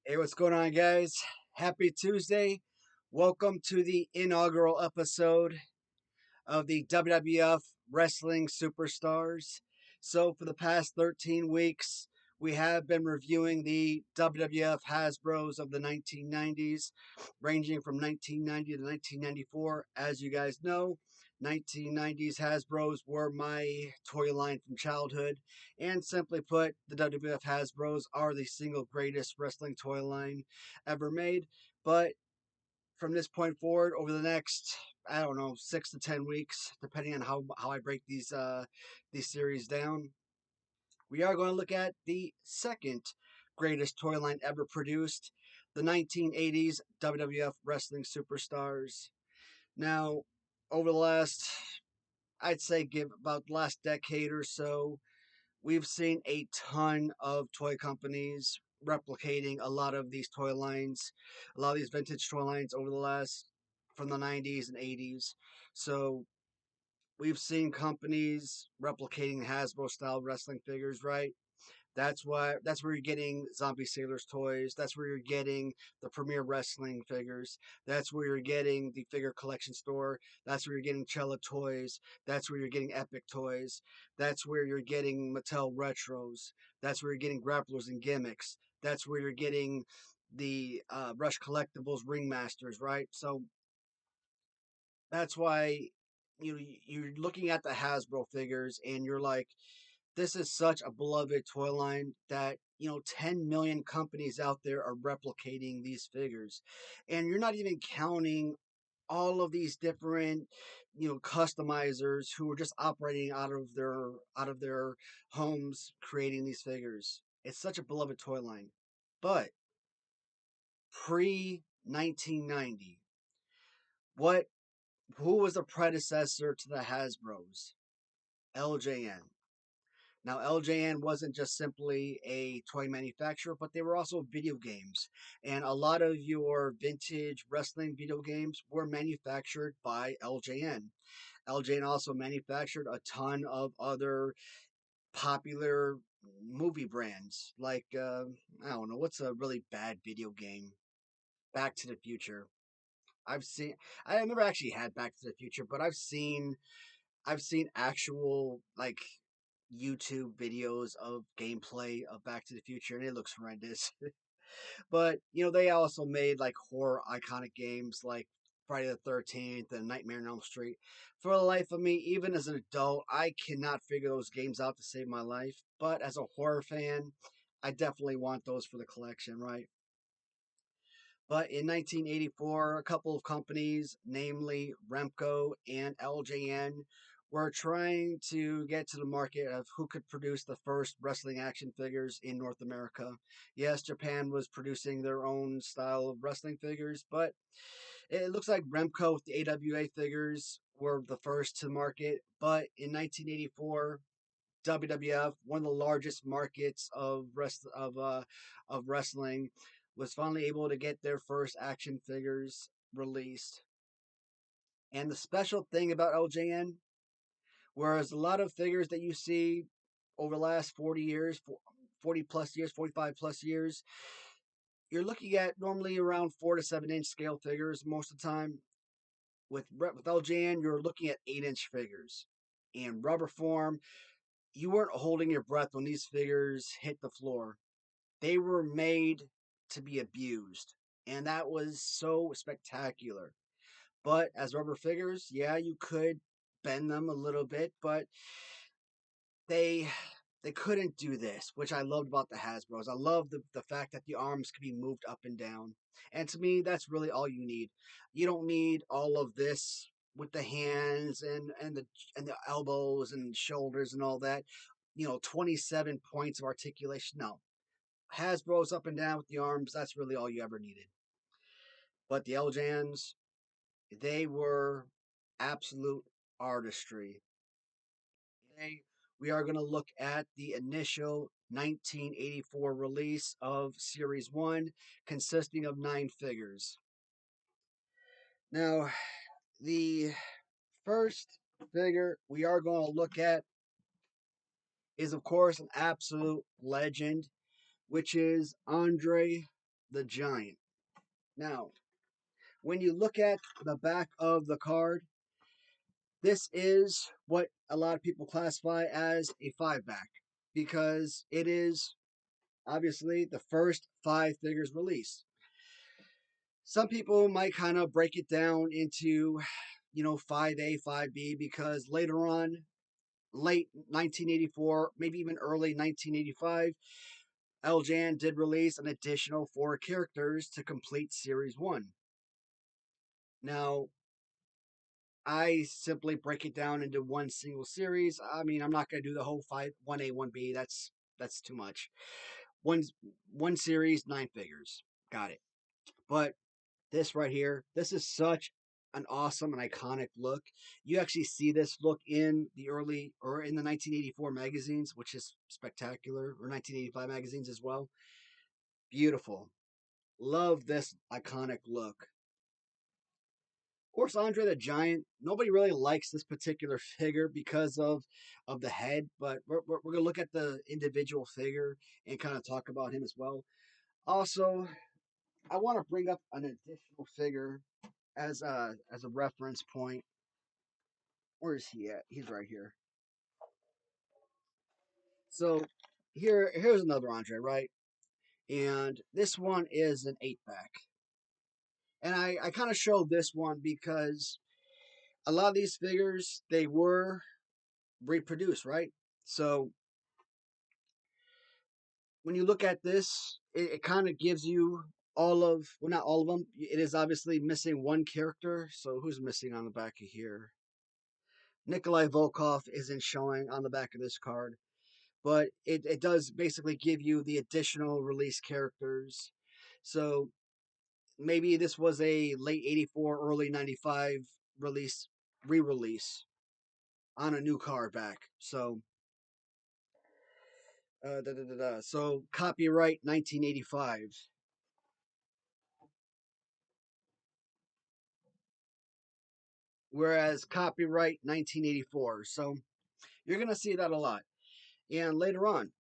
Hey, what's going on, guys? Happy Tuesday. Welcome to the inaugural episode of the WWF Wrestling Superstars. So, for the past 13 weeks, we have been reviewing the WWF Hasbros of the 1990s, ranging from 1990 to 1994. As you guys know, 1990s Hasbros were my toy line from childhood, and simply put, the WWF Hasbros are the single greatest wrestling toy line ever made. But from this point forward, over the next, I don't know, 6 to 10 weeks, depending on how I break these series down, we are going to look at the second greatest toy line ever produced, the 1980s WWF Wrestling Superstars. Now, over the last, I'd say, give about the last decade or so, we've seen a ton of toy companies replicating a lot of these toy lines, a lot of these vintage toy lines over the last from the 90s and 80s. So we've seen companies replicating Hasbro style wrestling figures, right? That's where you're getting Zombie Sailors toys. That's where you're getting the Premier Wrestling figures. That's where you're getting the figure collection store. That's where you're getting Cella toys. That's where you're getting Epic toys. That's where you're getting Mattel retros. That's where you're getting grapplers and gimmicks. That's where you're getting the Rush Collectibles Ringmasters, right? So that's why you're looking at the Hasbro figures and you're like, this is such a beloved toy line that 10 million companies out there are replicating these figures, and you're not even counting all of these different customizers who are just operating out of their homes creating these figures. It's such a beloved toy line. But pre 1990, what who was the predecessor to the Hasbros? LJN. Now, LJN wasn't just simply a toy manufacturer, but they were also video games. And a lot of your vintage wrestling video games were manufactured by LJN. LJN also manufactured a ton of other popular movie brands. Like, I don't know, what's a really bad video game? Back to the Future. I've seen, I never actually had Back to the Future, but I've seen actual like YouTube videos of gameplay of Back to the Future, and it looks horrendous. But they also made like horror iconic games like Friday the 13th and Nightmare on Elm Street. For the life of me, even as an adult, I cannot figure those games out to save my life. But as a horror fan, I definitely want those for the collection, right? But in 1984, a couple of companies, namely Remco and LJN, were trying to get to the market of who could produce the first wrestling action figures in North America. Yes, Japan was producing their own style of wrestling figures, but it looks like Remco with the AWA figures were the first to market. But in 1984, WWF, one of the largest markets of wrestling, was finally able to get their first action figures released. And the special thing about LJN, whereas a lot of figures that you see over the last 40 years, 40 plus years, 45 plus years, you're looking at normally around 4 to 7 inch scale figures most of the time. With LJN, you're looking at 8 inch figures. In rubber form, you weren't holding your breath when these figures hit the floor. They were made to be abused, and that was so spectacular. But as rubber figures, yeah, you could bend them a little bit, but they they couldn't do this, which I loved about the Hasbro's. I love the fact that the arms could be moved up and down. And to me, that's really all you need. You don't need all of this with the hands and the elbows and shoulders and all that. 27 points of articulation. No. Hasbro's up and down with the arms, that's really all you ever needed. But the Eljans, they were absolute artistry. Today, we are going to look at the initial 1984 release of Series 1, consisting of 9 figures. Now, the first figure we are going to look at is, of course, an absolute legend, which is Andre the Giant. Now, when you look at the back of the card, this is what a lot of people classify as a five back because it is obviously the first five figures released. Some people might kind of break it down into, 5A, 5B because later on, late 1984, maybe even early 1985, LJN did release an additional four characters to complete Series 1. Now, I simply break it down into one single series. I mean, I'm not going to do the whole 1A, 1B. That's too much. One one series, nine figures. Got it. But this right here, this is such an awesome and iconic look. You actually see this look in the early or in the 1984 magazines, which is spectacular, or 1985 magazines as well. Beautiful. Love this iconic look. Of course, Andre the Giant. Nobody really likes this particular figure because of the head, but we're gonna look at the individual figure and kind of talk about him as well. Also, I want to bring up an additional figure as a reference point. Where is he at? He's right here. So here's another Andre, right? And this one is an eight back. And I kind of showed this one because a lot of these figures they were reproduced, right? So when you look at this, it kind of gives you all of, well, not all of them. It is obviously missing one character. So who's missing on the back of here? Nikolai Volkoff isn't showing on the back of this card, but it does basically give you the additional release characters. So maybe this was a late 84, early 95 release, re release on a new card back. So, so copyright 1985. Whereas copyright 1984. So you're going to see that a lot. And later on,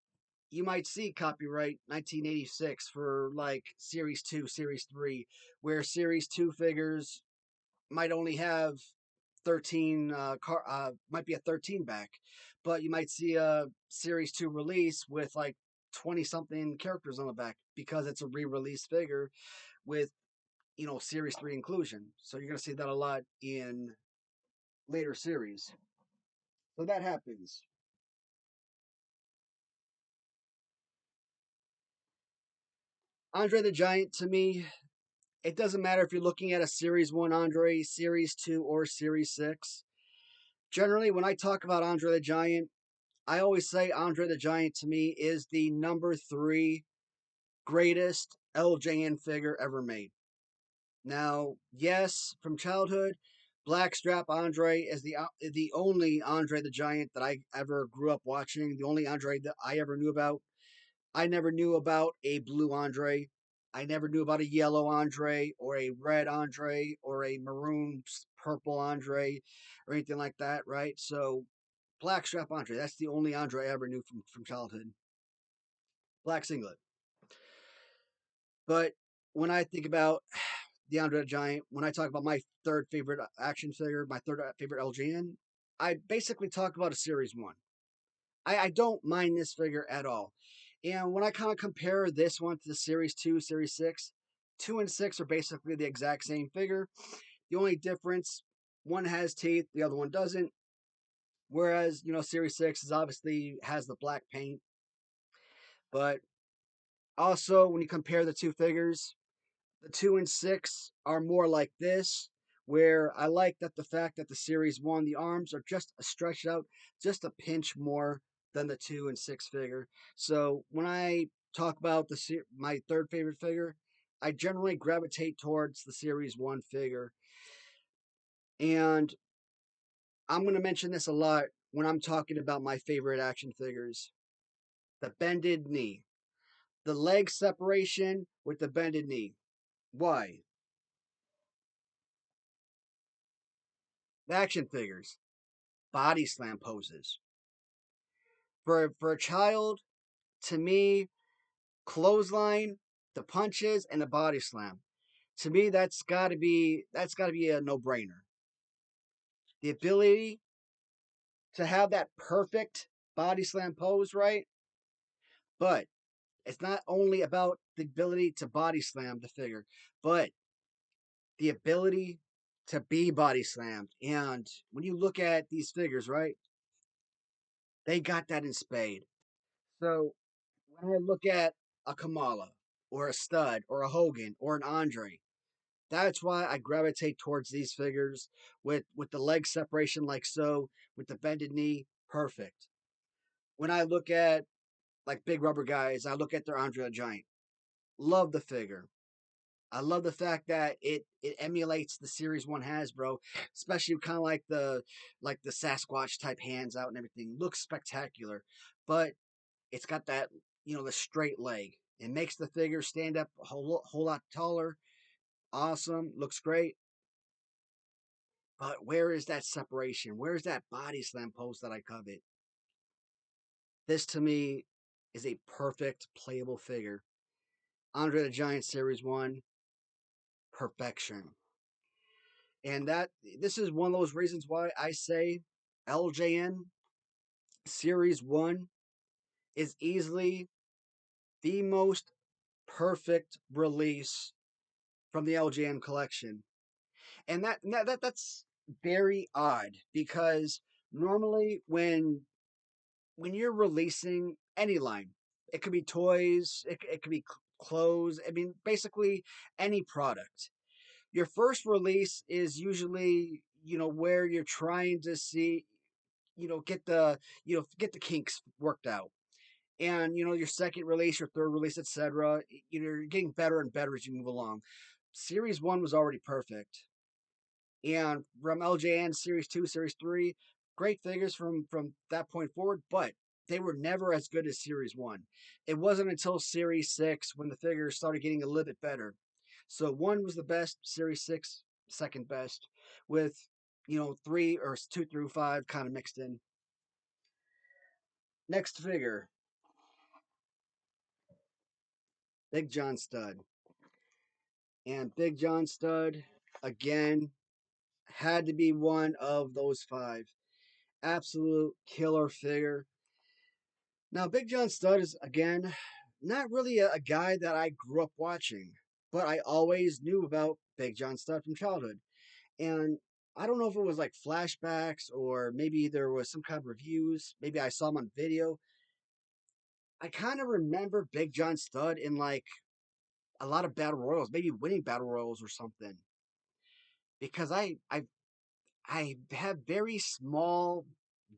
you might see copyright 1986 for like Series 2, Series 3, where Series 2 figures might only have 13 might be a 13 back, but you might see a Series 2 release with like 20 something characters on the back because it's a re-release figure with Series 3 inclusion. So you're going to see that a lot in later series. So that happens. Andre the Giant, to me, it doesn't matter if you're looking at a Series 1 Andre, Series 2, or Series 6. Generally, when I talk about Andre the Giant, I always say Andre the Giant to me is the number three greatest LJN figure ever made. Now, yes, from childhood, Blackstrap Andre is the only Andre the Giant that I ever grew up watching. The only Andre that I ever knew about. I never knew about a blue Andre. I never knew about a yellow Andre or a red Andre or a maroon purple Andre or anything like that, right? So Blackstrap Andre, that's the only Andre I ever knew from childhood. Black singlet. But when I think about the Andre the Giant, when I talk about my third favorite action figure, my third favorite LJN, I basically talk about a Series 1. I don't mind this figure at all. And when I kind of compare this one to the Series 2, Series 6, 2 and 6 are basically the exact same figure. The only difference, one has teeth, the other one doesn't. Whereas, Series 6 is obviously has the black paint. But also, when you compare the two figures, the 2 and 6 are more like this, where I like that the fact that the Series 1, the arms are just stretched out just a pinch more than the 2 and 6 figure. So when I talk about my third favorite figure, I generally gravitate towards the Series 1 figure. And I'm going to mention this a lot when I'm talking about my favorite action figures. The bended knee. The leg separation with the bended knee. Why? Action figures. Body slam poses. For a child, to me, clothesline, the punches and the body slam. To me, that's got to be a no brainer. The ability to have that perfect body slam pose, right? But it's not only about the ability to body slam the figure, but the ability to be body slammed. And when you look at these figures, right, they got that in spade. So when I look at a Kamala or a Stud or a Hogan or an Andre, that's why I gravitate towards these figures with the leg separation like so, with the bended knee, perfect. When I look at like big rubber guys, I look at their Andre the Giant. Love the figure. I love the fact that it emulates the Series One Hasbro, especially kind of like the Sasquatch type hands out and everything. Looks spectacular, but it's got that the straight leg. It makes the figure stand up a whole lot taller. Awesome, looks great. But where is that separation? Where is that body slam pose that I covet? This to me is a perfect playable figure. Andre the Giant Series One, perfection. And that this is one of those reasons why I say LJN Series 1 is easily the most perfect release from the LJN collection. And that's very odd because normally when you're releasing any line, it could be toys, it could be clothes, I mean basically any product. Your first release is usually where you're trying to see get the kinks worked out, and your second release, your third release, etc. You're getting better and better as you move along. Series 1 was already perfect, and from LJN Series 2, Series 3, great figures from that point forward, but they were never as good as Series 1. It wasn't until Series 6 when the figures started getting a little bit better. So 1 was the best, Series 6 second best, with 3 or 2 through 5 kind of mixed in. Next figure, Big John Stud. And Big John Stud, again, had to be one of those 5. Absolute killer figure. Now, Big John Stud is, again, not really a guy that I grew up watching, but I always knew about Big John Stud from childhood. And I don't know if it was like flashbacks or maybe there was some kind of reviews. Maybe I saw him on video. I kind of remember Big John Stud in like a lot of battle royals, maybe winning battle royals or something. Because I have very small,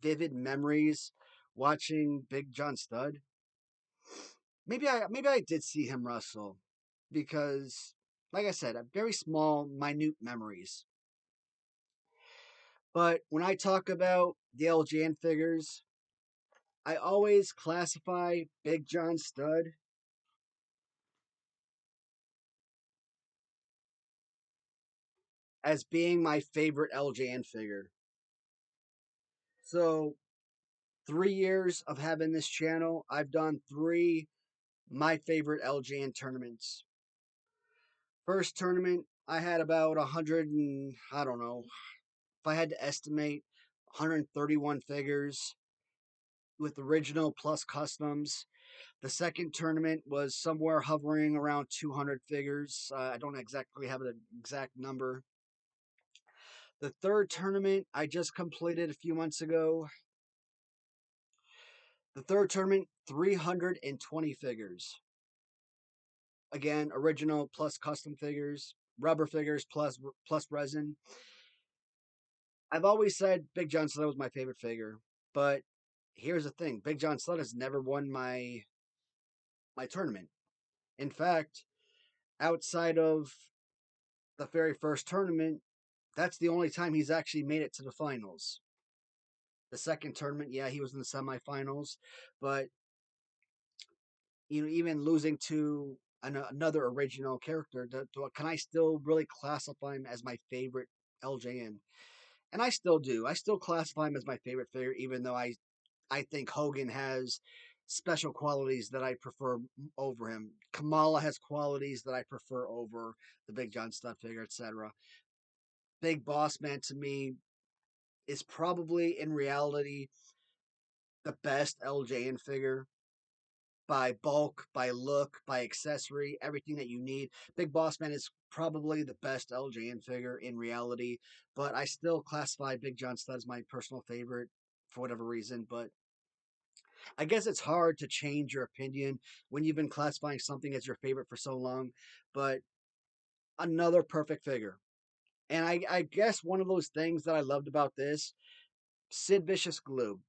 vivid memories watching Big John Stud. Maybe I did see him wrestle because, like I said, very small, minute memories. But when I talk about the LJN figures, I always classify Big John Stud as being my favorite LJN figure. So 3 years of having this channel, I've done 3 my favorite LJN tournaments. First tournament, I had about 100 and I don't know, if I had to estimate, 131 figures with original plus customs. The second tournament was somewhere hovering around 200 figures. I don't exactly have an exact number. The third tournament I just completed a few months ago. The third tournament, 320 figures. Again, original plus custom figures, rubber figures plus resin. I've always said Big John Studd was my favorite figure, but here's the thing: Big John Studd has never won my tournament. In fact, outside of the very first tournament, that's the only time he's actually made it to the finals. The second tournament, yeah, he was in the semifinals, but even losing to another original character, can I still really classify him as my favorite LJN? And I still do. I still classify him as my favorite figure, even though I think Hogan has special qualities that I prefer over him. Kamala has qualities that I prefer over the Big John Studd figure, etc. Big Boss Man to me is probably in reality the best LJN figure by bulk, by look, by accessory, everything that you need. Big Boss Man is probably the best LJN figure in reality, but I still classify Big John Studd as my personal favorite for whatever reason. But I guess it's hard to change your opinion when you've been classifying something as your favorite for so long. But another perfect figure. And I guess one of those things that I loved about this, Sid Vicious glue.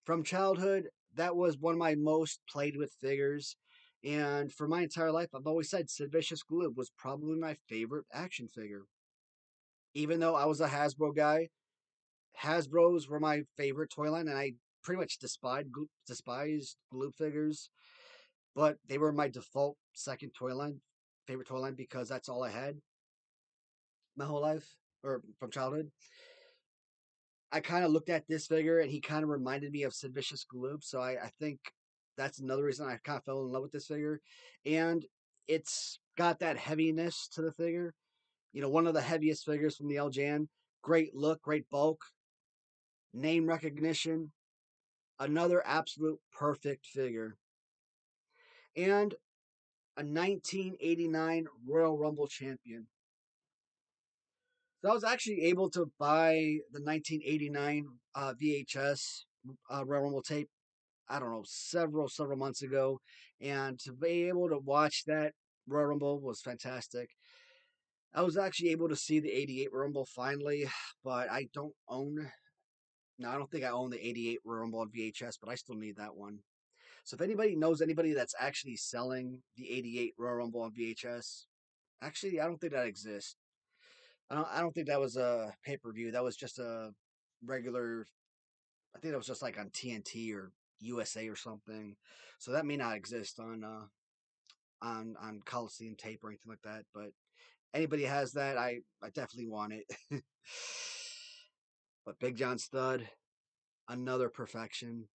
From childhood, that was one of my most played with figures. And for my entire life, I've always said Sid Vicious glue was probably my favorite action figure. Even though I was a Hasbro guy, Hasbro's were my favorite toy line, and I pretty much despised glue figures. But they were my default second toy line, favorite toy line, because that's all I had my whole life, or from childhood. I kind of looked at this figure and he kind of reminded me of Sid Vicious Galoob. So I think that's another reason I kind of fell in love with this figure. And it's got that heaviness to the figure. You know, one of the heaviest figures from the LJN. Great look, great bulk, name recognition. Another absolute perfect figure. And a 1989 Royal Rumble champion. So I was actually able to buy the 1989 VHS Royal Rumble tape, I don't know, several months ago, and to be able to watch that Royal Rumble was fantastic. I was actually able to see the '88 Rumble finally, but I don't own. No, I don't think I own the '88 Royal Rumble on VHS, but I still need that one. So if anybody knows anybody that's actually selling the '88 Royal Rumble on VHS, actually I don't think that exists. I don't think that was a pay per view. That was just a regular. I think that was just like on TNT or USA or something. So that may not exist on Coliseum tape or anything like that. But anybody has that, I definitely want it. But Big John Studd, another perfection.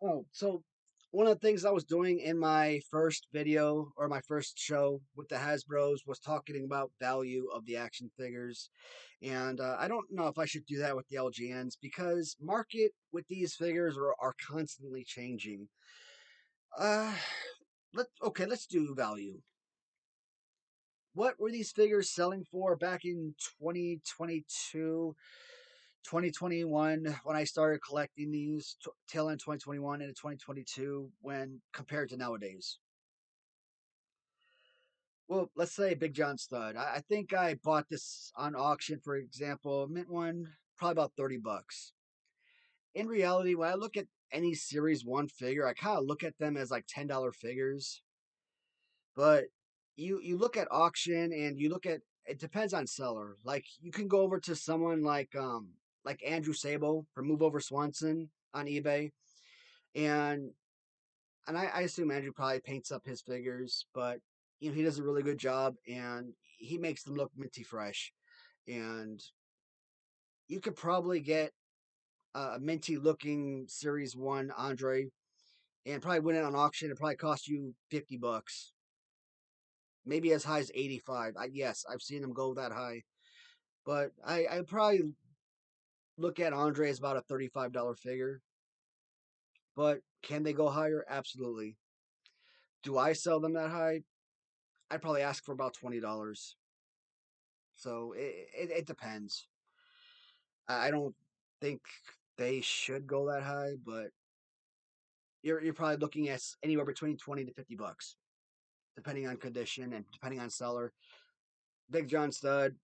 Oh, so one of the things I was doing in my first video or my first show with the Hasbros was talking about value of the action figures. And I don't know if I should do that with the LGNs because market with these figures are constantly changing. Uh, let's do value. What were these figures selling for back in 2022, 2021 when I started collecting these, tail end 2021 into 2022 when compared to nowadays? Well, let's say Big John Stud. I think I bought this on auction, for example, mint one, probably about $30. In reality, when I look at any Series 1 figure, I kind of look at them as like $10 figures. But you look at auction and you look at it depends on seller. Like you can go over to someone like Andrew Sabo from Move Over Swanson on eBay, and I assume Andrew probably paints up his figures, but you know he does a really good job and he makes them look minty fresh. And you could probably get a minty looking Series 1 Andre and probably win it on auction. It probably cost you $50, maybe as high as 85. Yes, I've seen them go that high. But I probably look at Andre as about a $35 figure. But can they go higher? Absolutely. Do I sell them that high? I'd probably ask for about $20. So it depends. I don't think they should go that high, but you're probably looking at anywhere between 20 to $50, depending on condition and depending on seller. Big John Stud,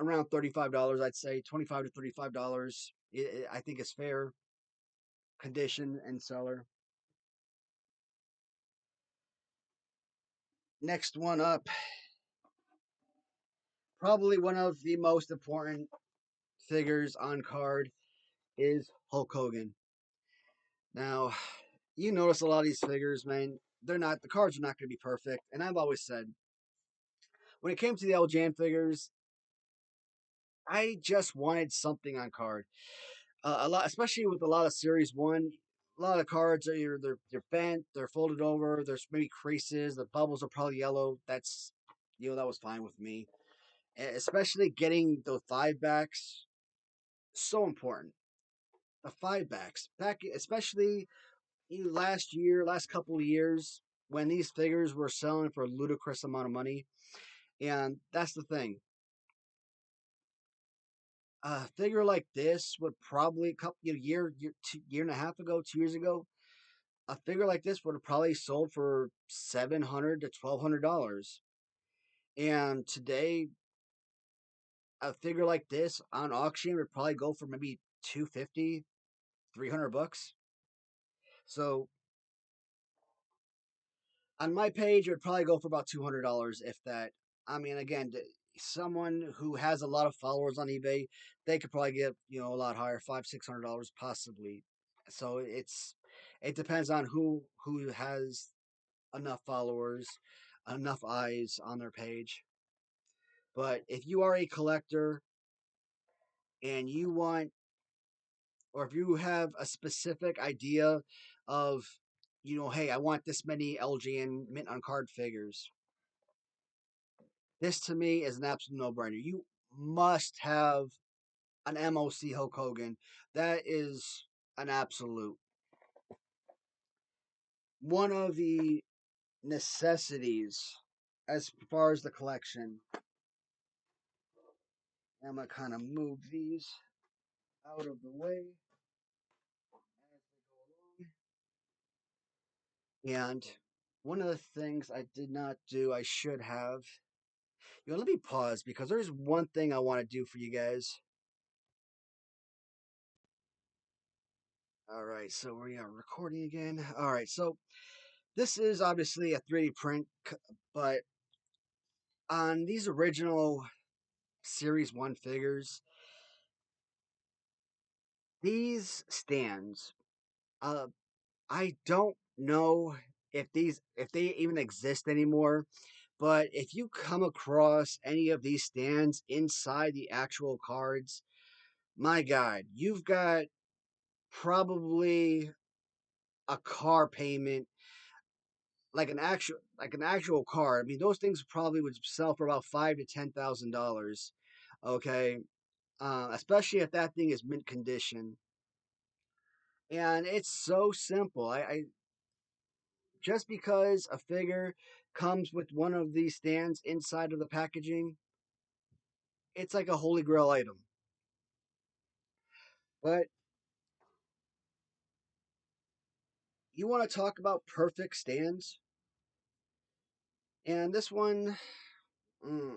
around $35, I'd say $25 to $35. I think is fair condition and seller. Next one up, probably one of the most important figures on card is Hulk Hogan. Now, you notice a lot of these figures, man, the cards are not going to be perfect. And I've always said, when it came to the LJN figures, I just wanted something on card. A lot, especially with a lot of Series One. A lot of cards are either they're bent, they're folded over. There's maybe creases. The bubbles are probably yellow. That's that was fine with me. Especially getting those five backs, so important. The five backs back, especially last year, last couple of years when these figures were selling for a ludicrous amount of money. And that's the thing. A figure like this would probably a couple year and a half ago, 2 years ago, a figure like this would have probably sold for $700 to $1,200. And today, a figure like this on auction would probably go for maybe 250, $300. So on my page, it would probably go for about $200 if that. I mean, again, someone who has a lot of followers on eBay, they could probably get a lot higher, $500, $600 possibly. So it depends on who has enough followers, enough eyes on their page. But if you are a collector and you want, or if you have a specific idea of, hey, I want this many LJN mint on card figures. This to me is an absolute no-brainer. You must have an MOC Hulk Hogan. That is an absolute one of the necessities as far as the collection. I'm gonna kind of move these out of the way as they go along. And one of the things I did not do, I should have. Let me pause because there's one thing I want to do for you guys. All right, so we are recording again. All right, so this is obviously a 3D print, but on these original Series 1 figures, these stands, uh, I don't know if they even exist anymore, but if you come across any of these stands inside the actual cards, my God, you've got probably a car payment like an actual car. I mean, those things probably would sell for about $5,000 to $10,000. Okay, especially if that thing is mint condition. And it's so simple. I just because a figure comes with one of these stands inside of the packaging, it's like a holy grail item. But you want to talk about perfect stands, and this one, mm,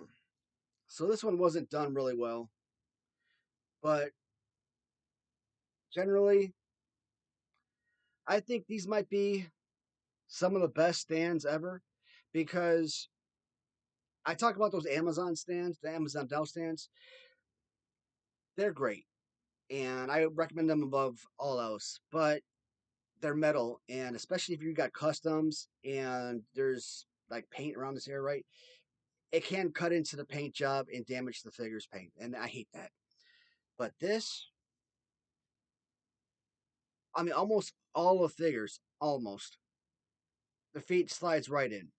so this one wasn't done really well. But generally, I think these might be some of the best stands ever because I talk about those Amazon stands, the Amazon Dell stands. They're great, and I recommend them above all else. But they're metal, and especially if you got customs and there's like paint around this area, right? It can cut into the paint job and damage the figure's paint, and I hate that. But this, I mean, almost all the figures, almost the feet slides right in.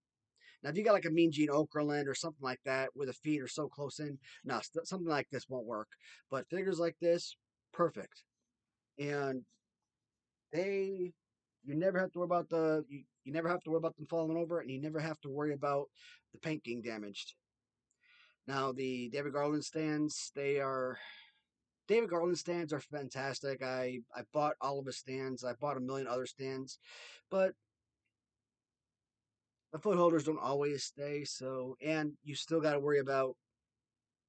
Now, if you got like a Mean Gene Okerlund or something like that, where the feet are so close in, no, something like this won't work. But figures like this, perfect. And they, you never have to worry about you never have to worry about them falling over, and you never have to worry about the paint getting damaged. Now, the David Garland stands are fantastic. I bought all of his stands. I bought a million other stands, but the foot holders don't always stay. So, and you still got to worry about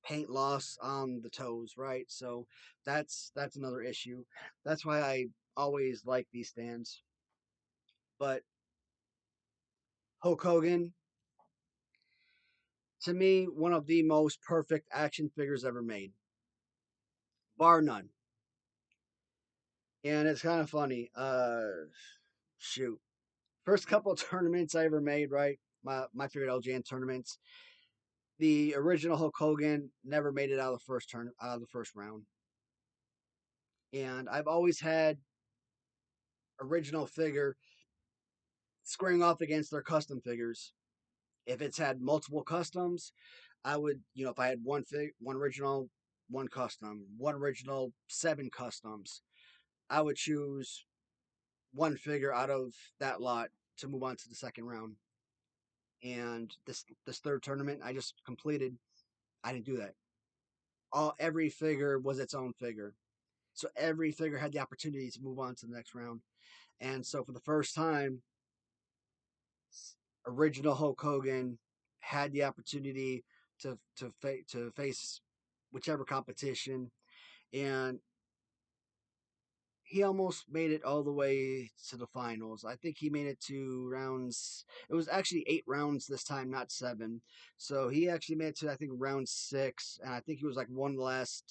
paint loss on the toes, right? So that's another issue. That's why I always like these stands. But Hulk Hogan, to me, one of the most perfect action figures ever made, bar none. And it's kind of funny. Shoot, first couple of tournaments I ever made, right? My favorite LJN tournaments. The original Hulk Hogan never made it out of the first round. And I've always had original figure squaring off against their custom figures. If it's had multiple customs, I would, if I had one original, one custom, one original, seven customs, I would choose one figure out of that lot to move on to the second round. And this third tournament I just completed, I didn't do that. Every figure was its own figure, so every figure had the opportunity to move on to the next round. And so for the first time, original Hulk Hogan had the opportunity to face whichever competition, and he almost made it all the way to the finals. I think he made it to rounds. It was actually 8 rounds this time, not 7. So he actually made it to, I think, round 6, and I think he was like one last.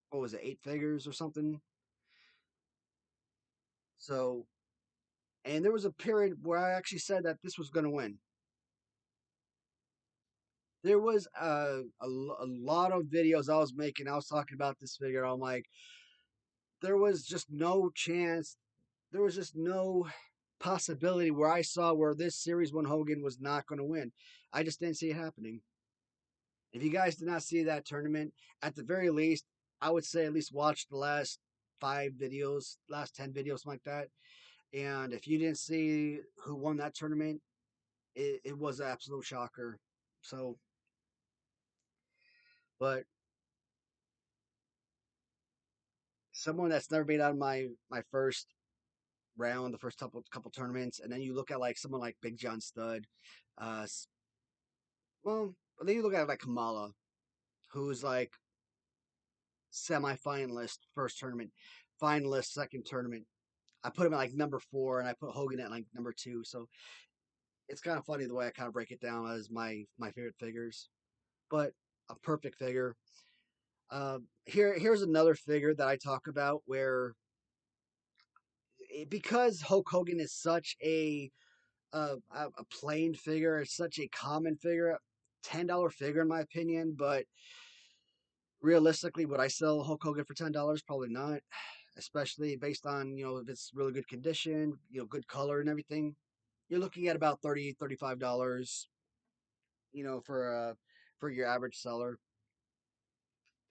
What was it, 8 figures or something? So, and there was a period where I actually said that this was going to win. There was a lot of videos I was making. I was talking about this figure. I'm like, there was just no chance. There was just no possibility where I saw where this series one Hogan was not going to win. I just didn't see it happening. If you guys did not see that tournament, at the very least, I would say at least watch the last 5 videos, last 10 videos, something like that. And if you didn't see who won that tournament, it was an absolute shocker. So, but someone that's never been out of my first round, the first couple tournaments, and then you look at like someone like Big John Studd, uh, well, then you look at like Kamala, who's like semi-finalist first tournament, finalist second tournament. I put him at like number 4, and I put Hogan at like number 2. So it's kind of funny the way I kind of break it down as my favorite figures, but a perfect figure. Here's another figure that I talk about where because Hulk Hogan is such a plain figure, it's such a common figure, $10 figure in my opinion, but realistically, would I sell Hulk Hogan for $10? Probably not, especially based on if it's really good condition, good color and everything. You're looking at about $30-$35, for your average seller.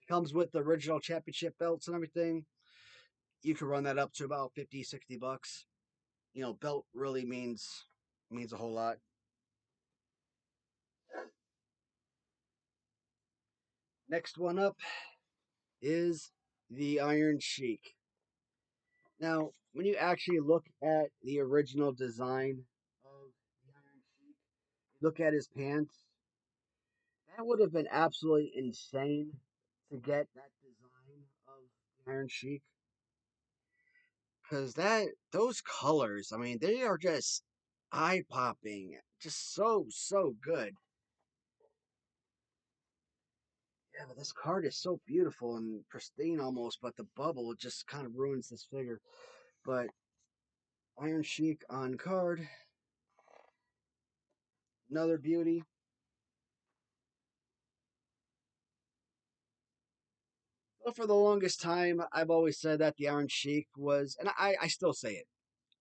Comes with the original championship belts and everything. You could run that up to about 50-60 bucks. Belt really means a whole lot. Next one up is the Iron Sheik. Now, when you actually look at the original design of the Iron Sheik, look at his pants, that would have been absolutely insane to get that design of the Iron Sheik. Because those colors, I mean, they are just eye popping, just so good. Yeah, but this card is so beautiful and pristine almost, but the bubble just kind of ruins this figure. But Iron Sheik on card, another beauty. Well, for the longest time, I've always said that the Iron Sheik was, and I still say it.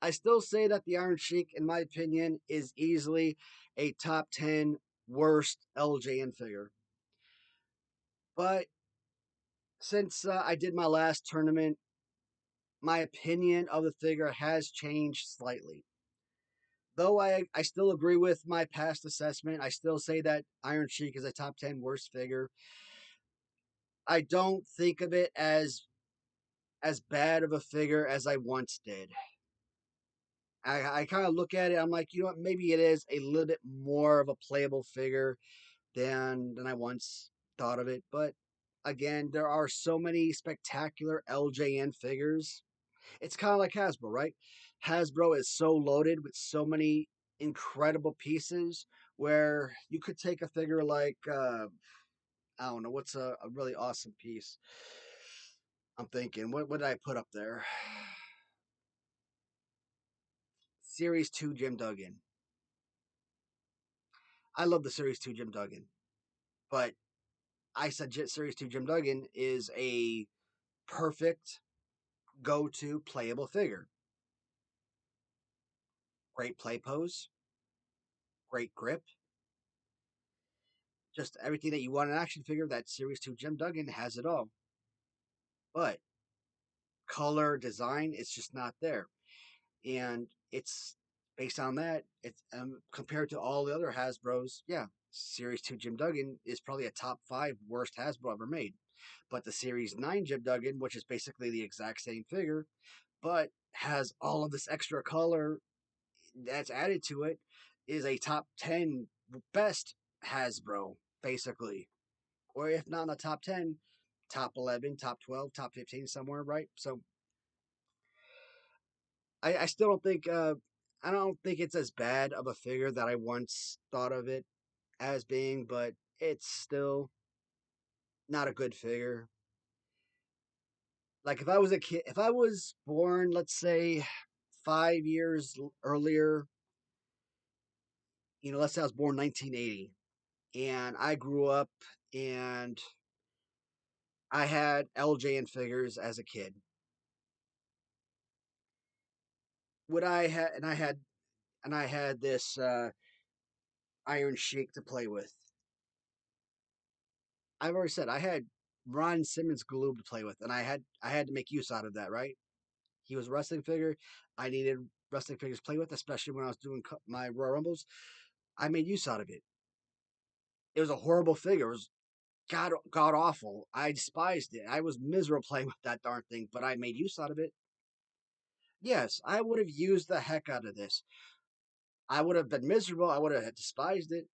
I still say that the Iron Sheik, in my opinion, is easily a top 10 worst LJN figure. But since I did my last tournament, my opinion of the figure has changed slightly. Though I still agree with my past assessment, I still say that Iron Sheik is a top 10 worst figure. I don't think of it as bad of a figure as I once did. I kind of look at it, I'm like, maybe it is a little bit more of a playable figure than I once thought of it. But again, there are so many spectacular LJN figures. It's kind of like Hasbro, right? Hasbro is so loaded with so many incredible pieces where you could take a figure like I don't know what's a really awesome piece. I'm thinking, what did I put up there? Series 2 Jim Duggan. I love the Series 2 Jim Duggan, but I said Series 2 Jim Duggan is a perfect go-to playable figure. Great play pose, great grip, just everything that you want in an action figure. That Series 2 Jim Duggan has it all. But color, design, it's just not there. And it's based on that. It's compared to all the other Hasbro's. Yeah, Series 2 Jim Duggan is probably a top 5 worst Hasbro ever made. But the Series 9 Jim Duggan, which is basically the exact same figure, but has all of this extra color that's added to it, is a top 10 best Hasbro, basically. Or if not in the top 10, top 11, top 12, top 15, somewhere, right? So I still don't think, I don't think it's as bad of a figure that I once thought of it as being, but it's still not a good figure. Like if I was a kid, if I was born, let's say 5 years earlier, let's say I was born 1980 and I grew up and I had LJN figures as a kid. Would I had and I had this Iron Sheik to play with. I've already said I had Ron Simmons glue to play with, and I had to make use out of that, right? He was a wrestling figure. I needed wrestling figures to play with, especially when I was doing my Royal Rumbles. I made use out of it. It was a horrible figure. It was god awful. I despised it. I was miserable playing with that darn thing, but I made use out of it. Yes, I would have used the heck out of this. I would have been miserable. I would have despised it.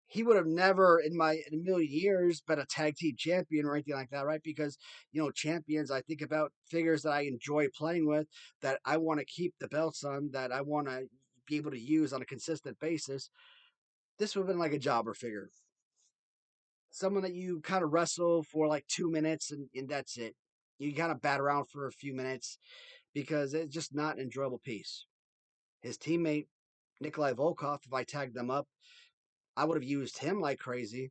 He would have never in a million years been a tag team champion or anything like that, right? Because champions, I think about figures that I enjoy playing with, that I want to keep the belts on, that I want to be able to use on a consistent basis. This would have been like a jobber figure, someone that you kind of wrestle for like 2 minutes and that's it. You kind of bat around for a few minutes because it's just not an enjoyable piece. His teammate Nikolai Volkoff, if I tagged them up, I would have used him like crazy.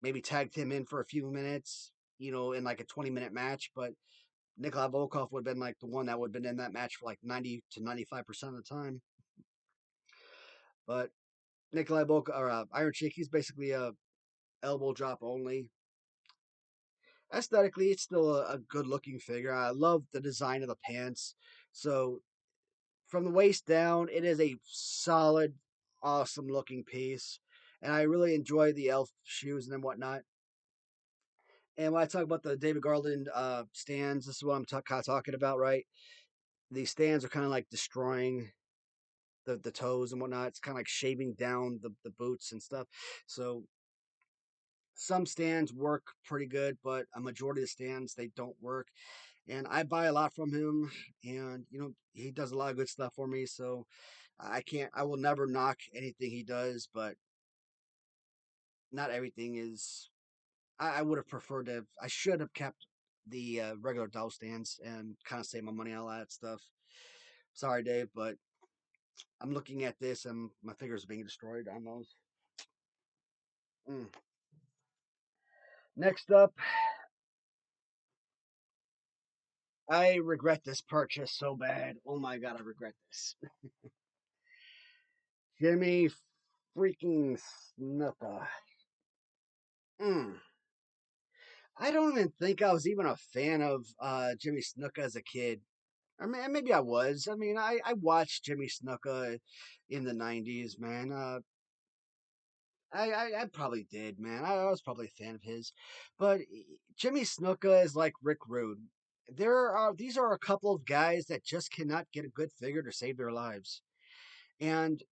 Maybe tagged him in for a few minutes, in like a 20-minute match. But Nikolai Volkov would have been like the one that would have been in that match for like 90 to 95% of the time. But Nikolai Volkov or Iron Sheik, he's basically a elbow drop only. Aesthetically, it's still a good looking figure. I love the design of the pants. So from the waist down, it is a solid, awesome looking piece. And I really enjoy the elf shoes and whatnot. And when I talk about the David Garland stands, this is what I'm kind of talking about, right? These stands are kind of like destroying the toes and whatnot. It's kind of like shaving down the boots and stuff. So some stands work pretty good, but a majority of the stands they don't work. And I buy a lot from him, and he does a lot of good stuff for me. So I will never knock anything he does, but not everything is. I would have preferred to. I should have kept the regular dowel stands and kind of save my money on all that stuff. Sorry, Dave, but I'm looking at this and my fingers are being destroyed on those. Mm. Next up, I regret this purchase so bad. Oh my god, I regret this. Jimmy freaking Snuka. Mm. I don't even think I was even a fan of Jimmy Snuka as a kid. I mean, maybe I was. I mean, I watched Jimmy Snuka in the 90s, man. I probably did, man. I was probably a fan of his. But Jimmy Snuka is like Rick Rude. These are a couple of guys that just cannot get a good figure to save their lives. And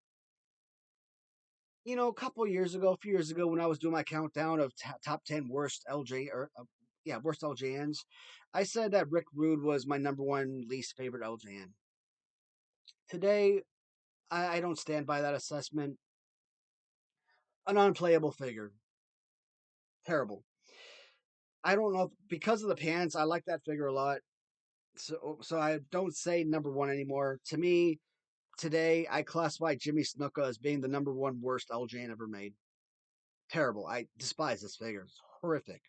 a couple of years ago, a few years ago, when I was doing my countdown of top 10 worst LJ or worst LJNs, I said that Rick Rude was my number one least favorite LJN. Today, I don't stand by that assessment. An unplayable figure. Terrible. I don't know because of the pants. I like that figure a lot. So I don't say number one anymore. To me, today I classify Jimmy Snuka as being the number one worst LJN ever made. Terrible. I despise this figure. It's horrific.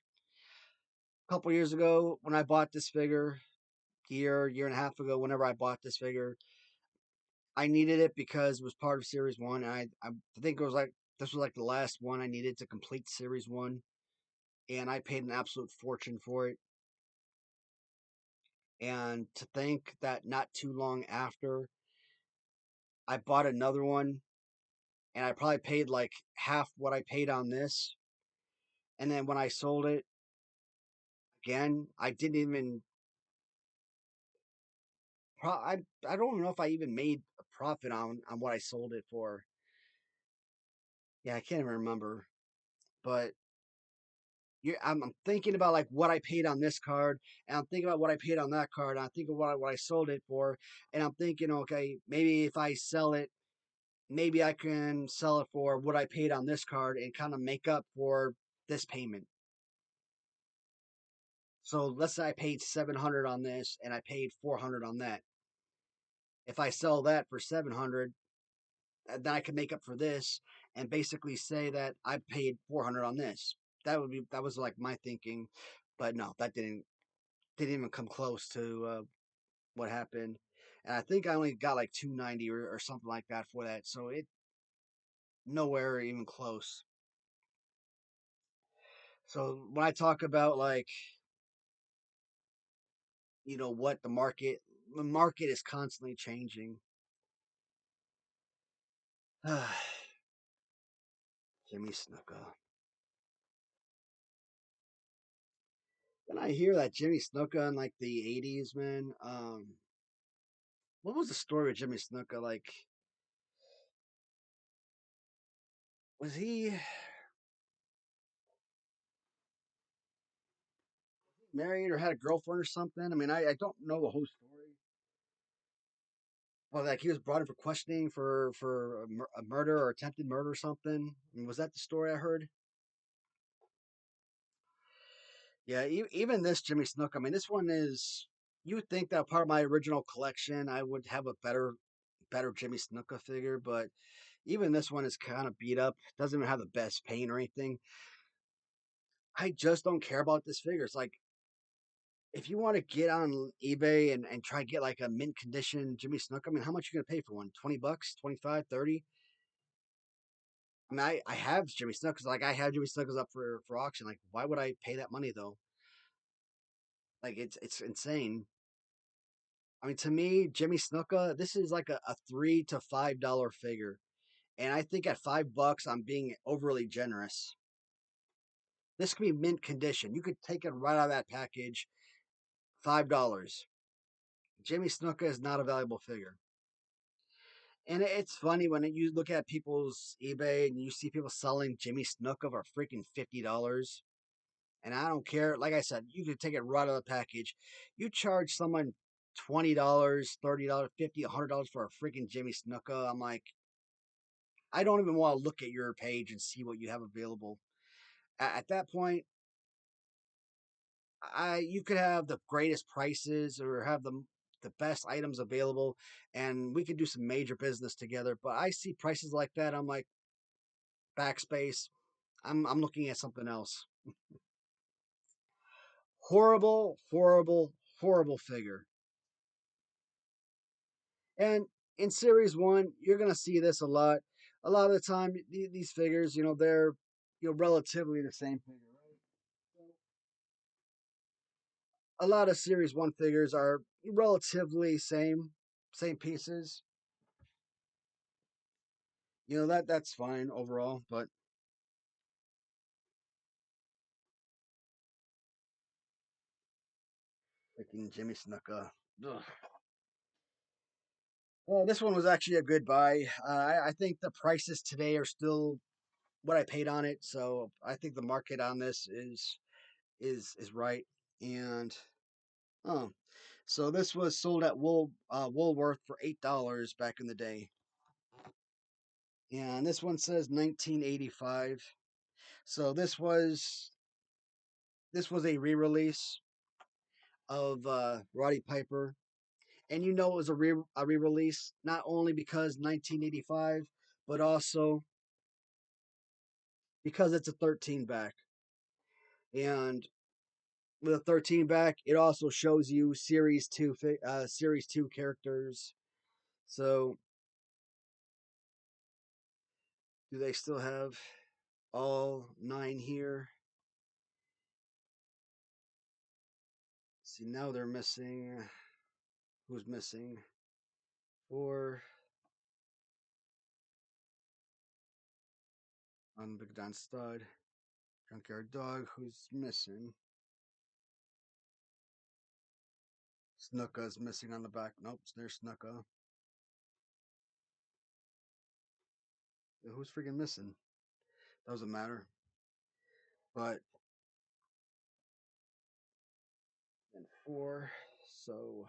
A couple years ago, when I bought this figure, year and a half ago, whenever I bought this figure, I needed it because it was part of Series One. And I think it was like this was like the last one I needed to complete Series One, and I paid an absolute fortune for it. And to think that not too long after, I bought another one, and I probably paid like half what I paid on this. And then when I sold it again, I didn't even. I don't know if I even made a profit on what I sold it for. Yeah, I can't even remember. But I'm thinking about like what I paid on this card, and I'm thinking about what I paid on that card, and I think of what I sold it for, and I'm thinking, okay, maybe if I sell it, maybe I can sell it for what I paid on this card and kind of make up for this payment. So let's say I paid 700 on this and I paid 400 on that. If I sell that for 700, then I can make up for this and basically say that I paid 400 on this. That was like my thinking, but no, that didn't even come close to what happened. And I think I only got like 290 or something like that for that. So it nowhere even close. So when I talk about like, what the market is constantly changing. Jimmy Snuka. When I hear that Jimmy Snuka in like the 80s, man, what was the story with Jimmy Snuka? Like, was he married or had a girlfriend or something? I mean, I don't know the whole story. Well, like he was brought in for questioning for a murder or attempted murder or something. I mean, was that the story I heard? Yeah, even this Jimmy Snook. I mean, this one is. You would think that part of my original collection, I would have a better Jimmy Snuka figure, but even this one is kind of beat up. Doesn't even have the best paint or anything. I just don't care about this figure. It's like if you want to get on eBay and try to get like a mint condition Jimmy Snook, I mean, how much are you gonna pay for one? $20, 25, 30? I mean, I have Jimmy Snukas. Like I have Jimmy Snukas up for auction. Like, why would I pay that money though? Like it's insane. I mean, to me, Jimmy Snuka, this is like a $3 to $5 figure, and I think at $5, I'm being overly generous. This could be mint condition. You could take it right out of that package, $5. Jimmy Snuka is not a valuable figure. And it's funny when you look at people's eBay and you see people selling Jimmy Snuka for freaking $50. And I don't care. Like I said, you can take it right out of the package. You charge someone $20, $30, $50, $100 for a freaking Jimmy Snuka. I'm like, I don't even want to look at your page and see what you have available. At that point, you could have the greatest prices or have the best items available, and we could do some major business together. But I see prices like that. I'm like, backspace. I'm looking at something else. Horrible, horrible, horrible figure. And in Series One, you're gonna see this a lot. A lot of the time, these figures, they're relatively the same figure, right? So a lot of Series One figures are relatively same pieces. That's fine overall, but freaking Jimmy Snuka. Ugh. Well, this one was actually a good buy. I think the prices today are still what I paid on it, so I think the market on this is right. And oh, so this was sold at Woolworth for $8 back in the day. And this one says 1985. So this was a re-release of Roddy Piper, and it was a re-release not only because 1985, but also because it's a 13 back. And with a 13 back, it also shows you series 2 characters. So, do they still have all 9 here? See, now they're missing. Who's missing? 4 on Big Don Stud. Junkyard Dog, who's missing? Snuka's missing on the back. Nope, there's Snuka. Who's freaking missing? Doesn't matter. But and 4. So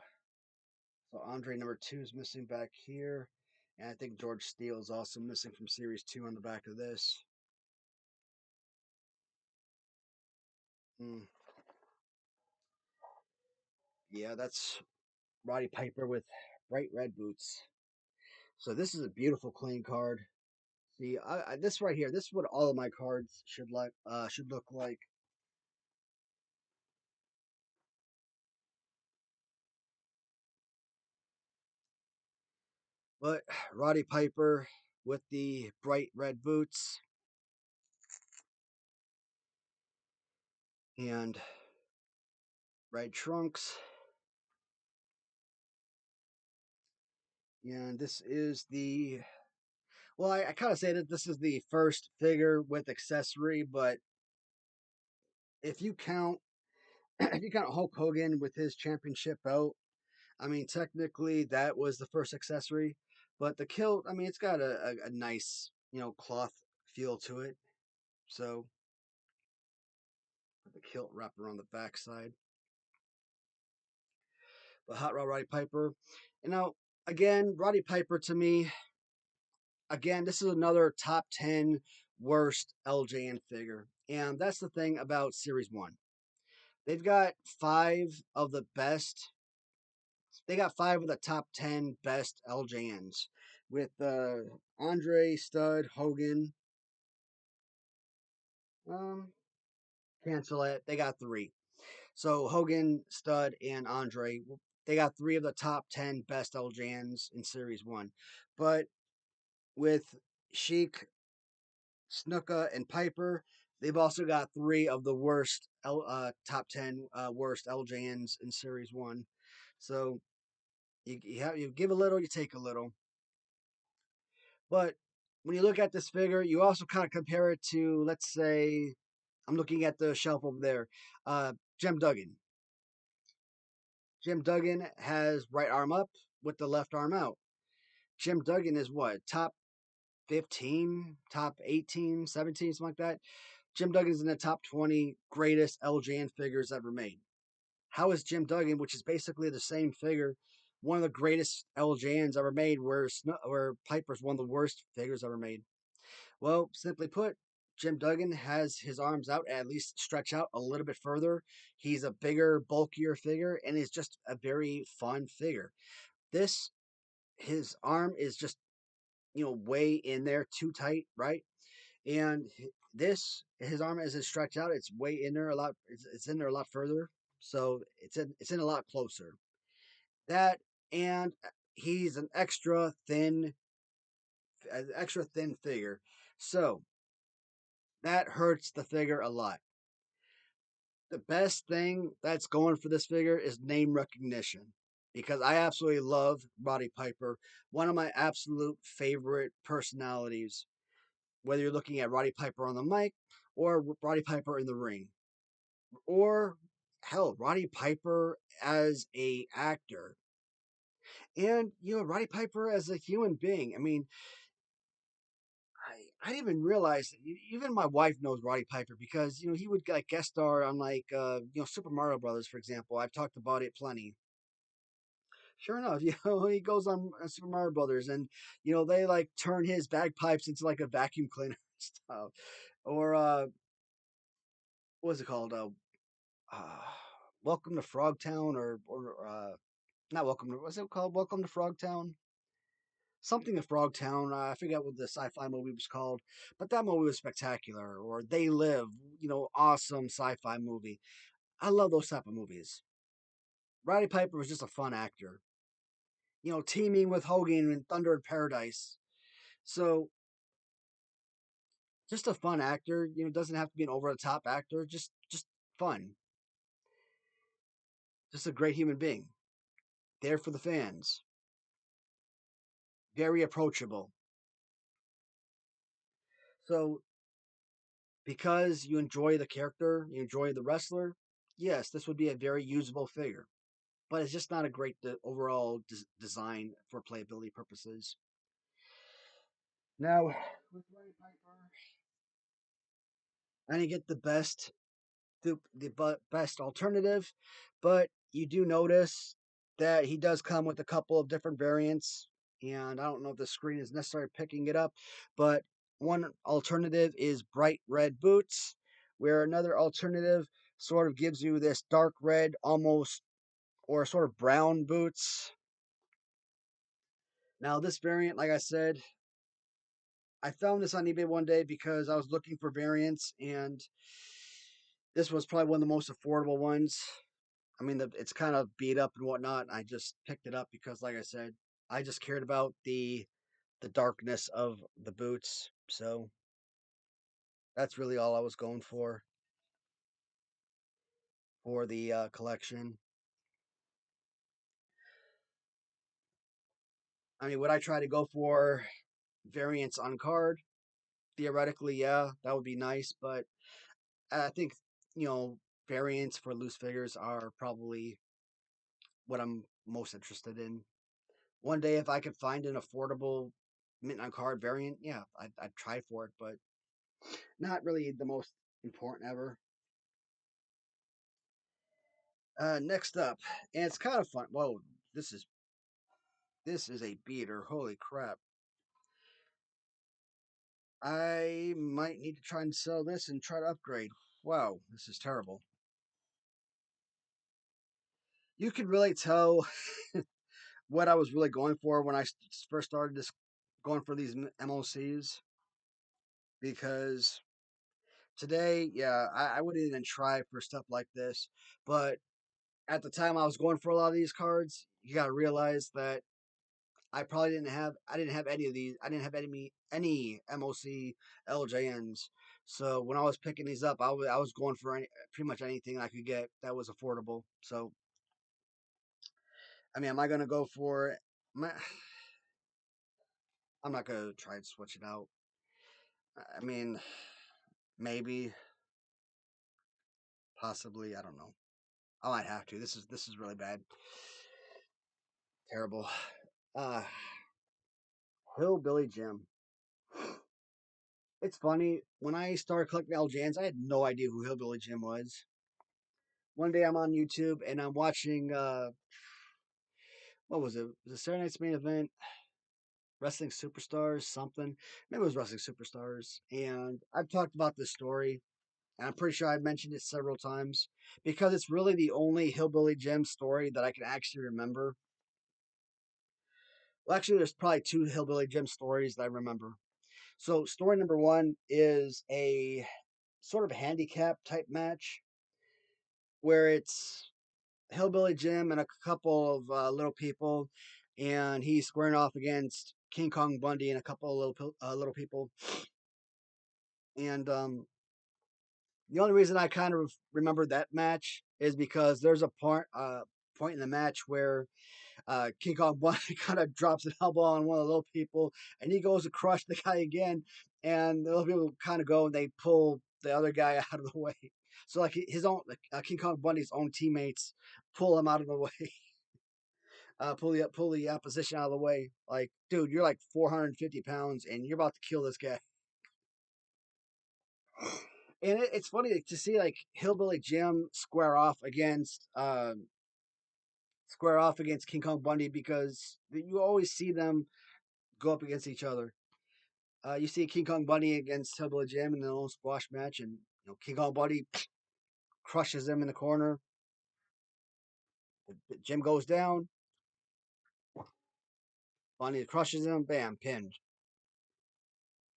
Andre number 2 is missing back here. And I think George Steele is also missing from Series 2 on the back of this. Hmm. Yeah, that's Roddy Piper with bright red boots. So this is a beautiful clean card. See, this right here, this is what all of my cards should look like. But Roddy Piper with the bright red boots and red trunks. And this is the well, I kind of say that this is the first figure with accessory, but if you count if you count Hulk Hogan with his championship belt, I mean technically that was the first accessory. But the kilt, I mean, it's got a nice, cloth feel to it. So the kilt wrapper on the backside. But Hot Rod Roddy Piper. Again, Roddy Piper to me, again, this is another top 10 worst LJN figure. And that's the thing about Series 1. They've got five of the best. They got 5 of the top 10 best LJNs with Andre, Stud, Hogan. Um, Cancel it. They got 3. So Hogan, Stud, and Andre. They got 3 of the top 10 best LJNs in Series 1. But with Sheik, Snuka, and Piper, they've also got 3 of the top 10 worst LJNs in Series 1. So you give a little, you take a little. But when you look at this figure, you also kind of compare it to, let's say, I'm looking at the shelf over there, Jim Duggan. Jim Duggan has right arm up with the left arm out. Jim Duggan is what? Top 15, top 18, 17, something like that. Jim Duggan is in the top 20 greatest LJN figures ever made. How is Jim Duggan, which is basically the same figure, one of the greatest LJNs ever made, where Piper's one of the worst figures ever made? Well, simply put, Jim Duggan has his arms out, at least stretch out a little bit further. He's a bigger, bulkier figure, and is just a very fun figure. This, his arm is just, way in there, too tight, right? And his arm as it's stretched out, it's way in there a lot. It's in there a lot further, so it's in a lot closer. That and he's an extra thin figure, so that hurts the figure a lot. The best thing that's going for this figure is name recognition because I absolutely love Roddy Piper, one of my absolute favorite personalities. Whether you're looking at Roddy Piper on the mic or Roddy Piper in the ring, or hell, Roddy Piper as a actor, and Roddy Piper as a human being. I mean, I didn't even realize that even my wife knows Roddy Piper because he would like guest star on like Super Mario Brothers, for example. I've talked about it plenty. Sure enough, he goes on Super Mario Brothers, and they like turn his bagpipes into like a vacuum cleaner stuff, or what's it called? Uh, Welcome to Frogtown, or not Welcome to what's it called? Welcome to Frogtown. Something in Frogtown. I forget what the sci-fi movie was called, but that movie was spectacular. Or They Live, awesome sci-fi movie. I love those type of movies. Roddy Piper was just a fun actor. Teaming with Hogan in Thunder in Paradise. So just a fun actor. Doesn't have to be an over the top actor. Just fun. Just a great human being. There for the fans. Very approachable. So because you enjoy the character, you enjoy the wrestler, yes, this would be a very usable figure. But it's just not a great overall design for playability purposes. Now, with Roddy Piper, I didn't get the best alternative, but you do notice that he does come with a couple of different variants, and I don't know if the screen is necessarily picking it up, but one alternative is bright red boots, where another alternative sort of gives you this dark red, almost or sort of brown boots. Now, this variant, like I said, I found this on eBay one day because I was looking for variants, and this was probably one of the most affordable ones. I mean, it's kind of beat up and whatnot. I just picked it up because, like I said, I just cared about the darkness of the boots. So that's really all I was going for the collection. I mean, would I try to go for variants on card? Theoretically, yeah, that would be nice. But I think you know variants for loose figures are probably what I'm most interested in. One day, if I could find an affordable mint on card variant, yeah, I'd try for it. But not really the most important ever. Next up, and it's kind of fun. Whoa, this is this is a beater. Holy crap! I might need to try and sell this and try to upgrade. Wow, this is terrible. You could really tell what I was really going for when I first started this going for these MOCs because today, yeah, I wouldn't even try for stuff like this. But at the time I was going for a lot of these cards, you got to realize that I didn't have any of these. I didn't have any MOC LJNs. So when I was picking these up, I was going for pretty much anything I could get that was affordable. So I mean, am I gonna go for? I'm not gonna try and switch it out. I mean, maybe, possibly. I don't know. I might have to. This is really bad. Terrible. Uh, Hillbilly Jim. It's funny when I started collecting LJNs, I had no idea who Hillbilly Jim was. One day I'm on YouTube and I'm watching what was it? Was it Saturday Night's Main Event? Wrestling Superstars, something. Maybe it was Wrestling Superstars. And I've talked about this story, and I'm pretty sure I've mentioned it several times because it's really the only Hillbilly Jim story that I can actually remember. Well, actually, there's probably two Hillbilly Jim stories that I remember. So, story number one is a sort of handicap type match where it's Hillbilly Jim and a couple of little people, and he's squaring off against King Kong Bundy and a couple of little people. And the only reason I kind of remember that match is because there's a point in the match where King Kong Bundy kind of drops an elbow on one of the little people, and he goes to crush the guy again, and the little people kind of go and they pull the other guy out of the way. So like his own King Kong Bundy's own teammates pull him out of the way. Pull the opposition out of the way. Like, dude, you're like 450 pounds and you're about to kill this guy. And it's funny to see like Hillbilly Jim square off against King Kong Bundy because you always see them go up against each other. You see King Kong Bundy against Hillbilly Jim in their own squash match, and King Kong Bundy crushes him in the corner. Jim goes down. Bundy crushes him. Bam, pinned.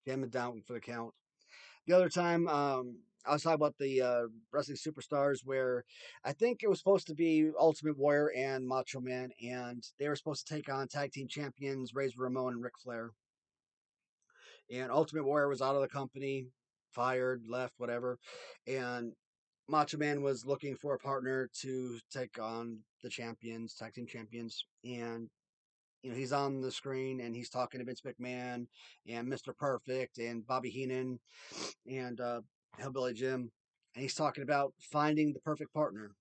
Jim is down for the count. The other time, I was talking about the wrestling superstars where I think it was supposed to be Ultimate Warrior and Macho Man, and they were supposed to take on tag team champions Razor Ramon and Ric Flair. And Ultimate Warrior was out of the company, fired, left, whatever. And Macho Man was looking for a partner to take on the champions, tag team champions. And, he's on the screen and he's talking to Vince McMahon and Mr. Perfect and Bobby Heenan and Hillbilly Jim. And he's talking about finding the perfect partner.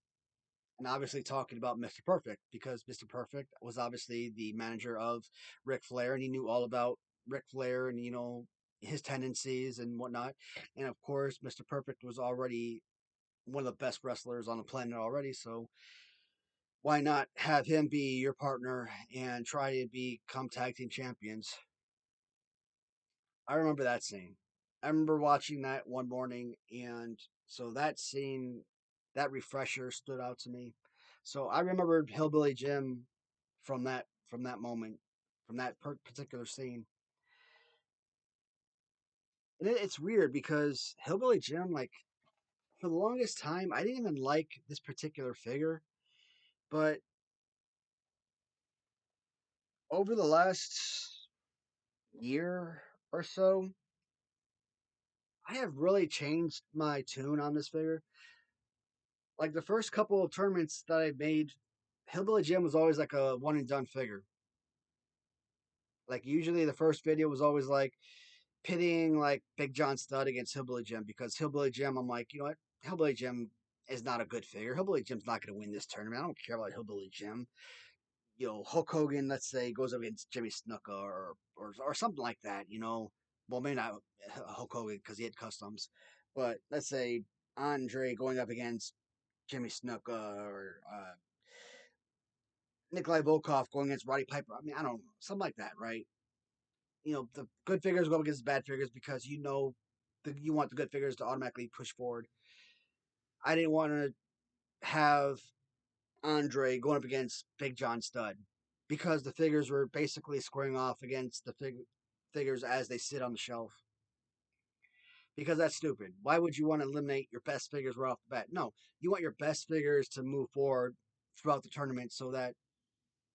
And obviously talking about Mr. Perfect because Mr. Perfect was obviously the manager of Ric Flair and he knew all about Ric Flair and, his tendencies and whatnot. And of course, Mr. Perfect was already one of the best wrestlers on the planet already. So why not have him be your partner and try to become tag team champions? I remember that scene. I remember watching that one morning, and so that scene, that refresher stood out to me. So I remembered Hillbilly Jim from that moment, from that particular scene. And it's weird because Hillbilly Jim, like for the longest time, I didn't even like this particular figure, but over the last year or so, I have really changed my tune on this figure. Like the first couple of tournaments that I made, Hillbilly Jim was always like a one and done figure. Like usually the first video was always like pitting like Big John Studd against Hillbilly Jim because Hillbilly Jim, I'm like, you know what? Hillbilly Jim is not a good figure. Hillbilly Jim's not going to win this tournament. I don't care about Hillbilly Jim. Hulk Hogan, let's say, goes up against Jimmy Snuka or something like that. Well, maybe not Hulk Hogan because he had customs, but let's say Andre going up against Jimmy Snuka or Nikolai Volkoff going against Roddy Piper. I mean, I don't know, something like that, right? The good figures go against the bad figures because you want the good figures to automatically push forward. I didn't want to have Andre going up against Big John Studd because the figures were basically squaring off against the figures as they sit on the shelf. Because that's stupid. Why would you want to eliminate your best figures right off the bat? No, you want your best figures to move forward throughout the tournament so that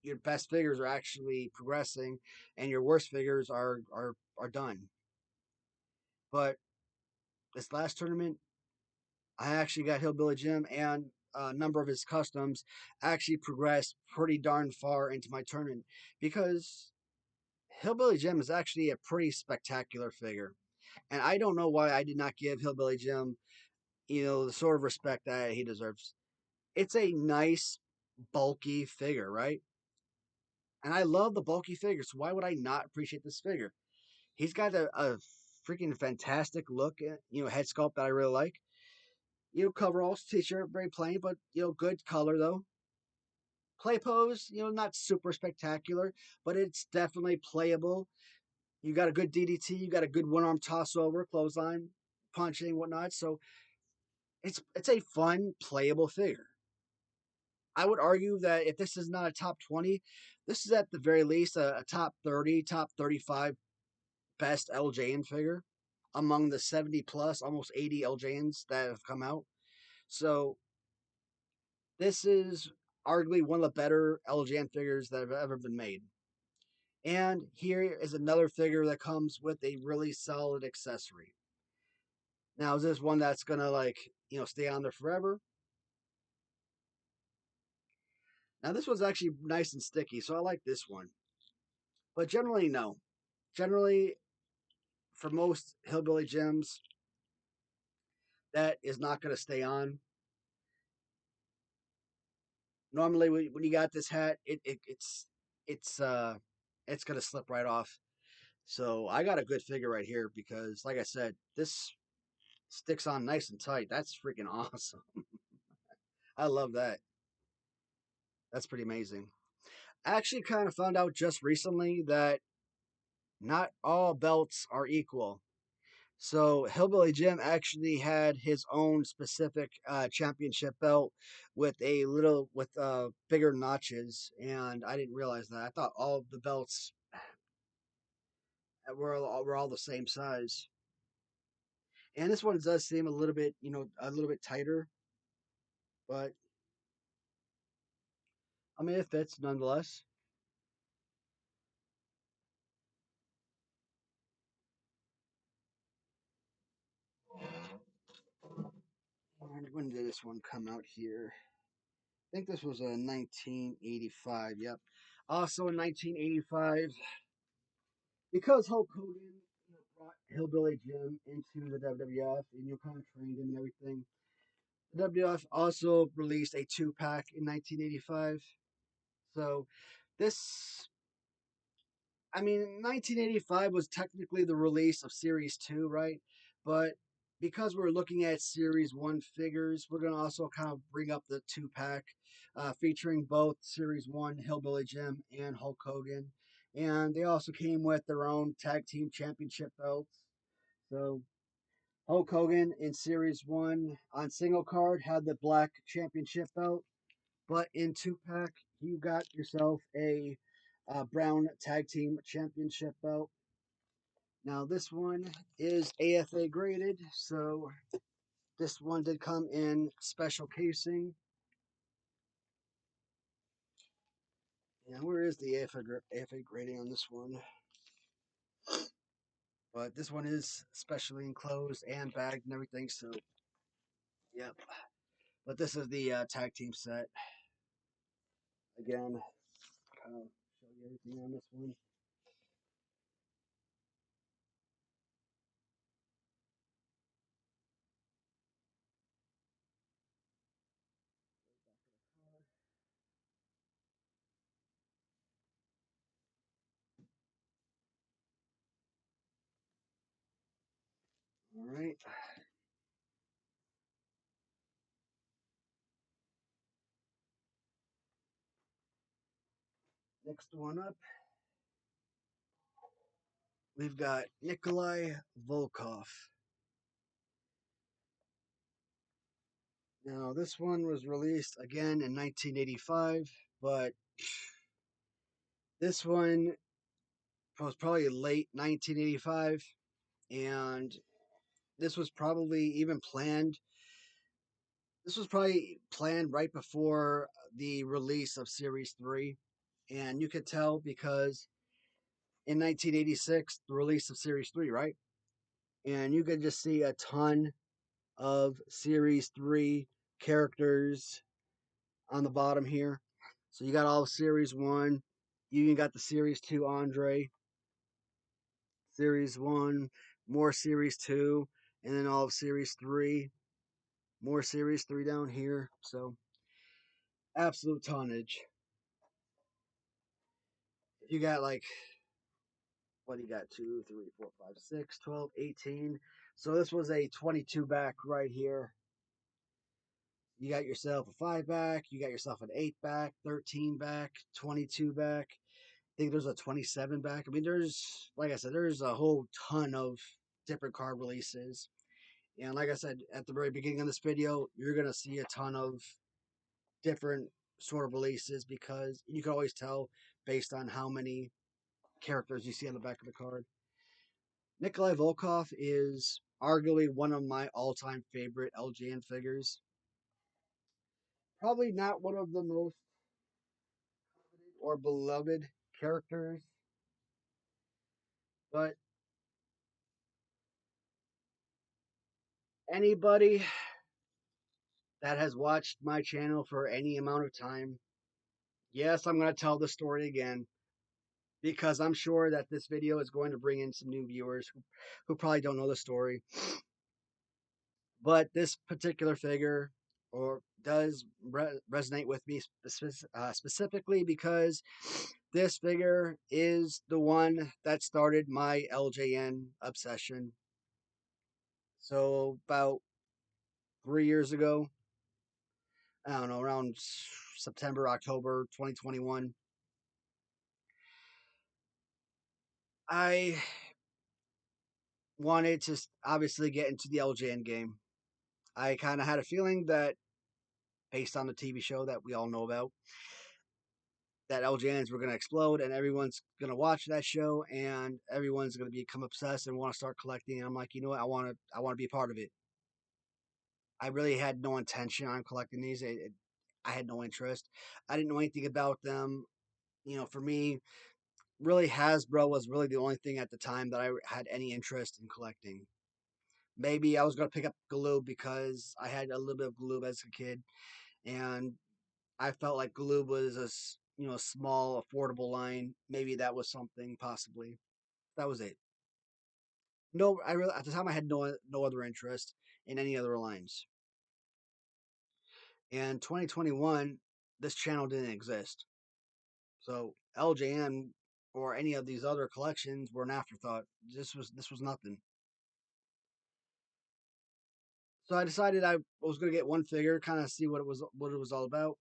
your best figures are actually progressing and your worst figures are done. But this last tournament, I actually got Hillbilly Jim and a number of his customs actually progressed pretty darn far into my tournament because Hillbilly Jim is actually a pretty spectacular figure. And I don't know why I did not give Hillbilly Jim, the sort of respect that he deserves. It's a nice, bulky figure, right? And I love the bulky figures. So why would I not appreciate this figure? He's got a freaking fantastic look, head sculpt that I really like. Coveralls, t-shirt, very plain, but good color though. Play pose, not super spectacular, but it's definitely playable. You got a good DDT, you got a good one arm toss over, clothesline, punching, whatnot. So it's a fun, playable figure. I would argue that if this is not a top 20, this is at the very least a top 30, top 35 best LJN figure among the 70 plus, almost 80 LJNs that have come out. So this is arguably one of the better LJN figures that have ever been made. And here is another figure that comes with a really solid accessory. Now, is this one that's gonna stay on there forever? Now, this one's actually nice and sticky, so I like this one. But generally, no. Generally, for most Hillbilly Jims, that is not gonna stay on. Normally, when you got this hat, it's it's gonna slip right off. So I got a good figure right here because, like I said, this sticks on nice and tight. That's freaking awesome. I love that. That's pretty amazing. I actually kind of found out just recently that not all belts are equal. So Hillbilly Jim actually had his own specific championship belt with bigger notches, and I didn't realize that. I thought all of the belts were all the same size. And this one does seem a little bit, a little bit tighter, but I mean, it fits nonetheless. And when did this one come out here? I think this was a 1985. Yep. Also in 1985, because Hulk Hogan brought Hillbilly Jim into the WWF and kind of trained him and everything. The WWF also released a 2-pack in 1985. So this, I mean, 1985 was technically the release of Series 2, right? But because we're looking at Series 1 figures, we're going to also kind of bring up the 2-pack featuring both Series 1 Hillbilly Jim and Hulk Hogan. And they also came with their own tag team championship belts. So Hulk Hogan in Series 1 on single card had the black championship belt, but in 2-pack, you got yourself a brown tag team championship belt. Now, this one is AFA graded, so this one did come in special casing. And where is the AFA grading on this one? But this one is specially enclosed and bagged and everything, so yep. But this is the tag team set. Again, kind of show you everything on this one. All right. Next one up, we've got Nikolai Volkoff. Now, this one was released again in 1985, but this one was probably late 1985, and this was probably even planned. This was probably planned right before the release of Series 3, and you could tell because in 1986, the release of Series 3, right? And you could just see a ton of Series 3 characters on the bottom here. So you got all of Series 1. You even got the Series 2 Andre, Series 1, more Series 2, and then all of Series 3, more Series 3 down here. So absolute tonnage. You got like, what do you got? 2, 3, 4, 5, 6, 12, 18. So this was a 22 back right here. You got yourself a 5 back, you got yourself an 8 back, 13 back, 22 back. I think there's a 27 back. I mean, there's, like I said, there's a whole ton of different card releases. And like I said at the very beginning of this video, you're going to see a ton of different sort of releases because you can always tell based on how many characters you see on the back of the card. Nikolai Volkov is arguably one of my all-time favorite LJN figures. Probably not one of the most or beloved characters, but anybody that has watched my channel for any amount of time, yes, I'm going to tell the story again because I'm sure that this video is going to bring in some new viewers who probably don't know the story. But this particular figure or does resonate with me specifically because this figure is the one that started my LJN obsession. So about 3 years ago, I don't know, around September, October 2021, I wanted to obviously get into the LJN game. I kind of had a feeling that, based on the TV show that we all know about, that LJNs were going to explode and everyone's going to watch that show and everyone's going to become obsessed and want to start collecting. And I'm like, you know what? I want to be a part of it. I really had no intention on collecting these. I had no interest. I didn't know anything about them. For me, really Hasbro was really the only thing at the time that I had any interest in collecting. Maybe I was going to pick up Galoob because I had a little bit of Galoob as a kid, and I felt like Galoob was a small, affordable line. Maybe that was something possibly. That was it. No, I really at the time I had no other interest in any other lines. In 2021, this channel didn't exist, so LJN or any of these other collections were an afterthought. This was nothing. So I decided I was going to get one figure, kind of see what it was all about,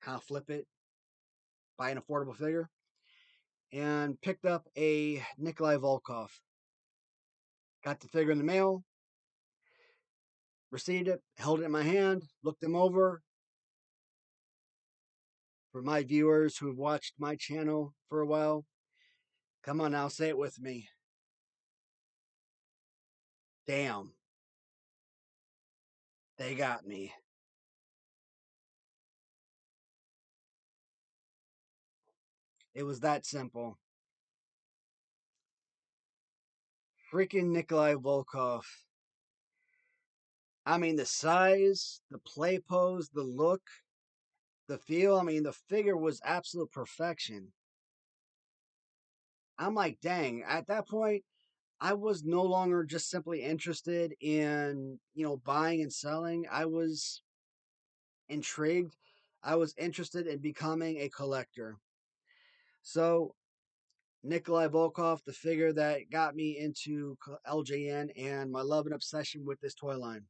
kind of flip it, buy an affordable figure, and picked up a Nikolai Volkoff. Got the figure in the mail, received it, held it in my hand, looked him over. For my viewers who've watched my channel for a while, come on now, say it with me. Damn, they got me. It was that simple. Freaking Nikolai Volkov. I mean, the size, the play pose, the look, the feel. I mean, the figure was absolute perfection. I'm like, dang, at that point, I was no longer just simply interested in, buying and selling. I was intrigued. I was interested in becoming a collector. So, Nikolai Volkov, the figure that got me into LJN and my love and obsession with this toy line.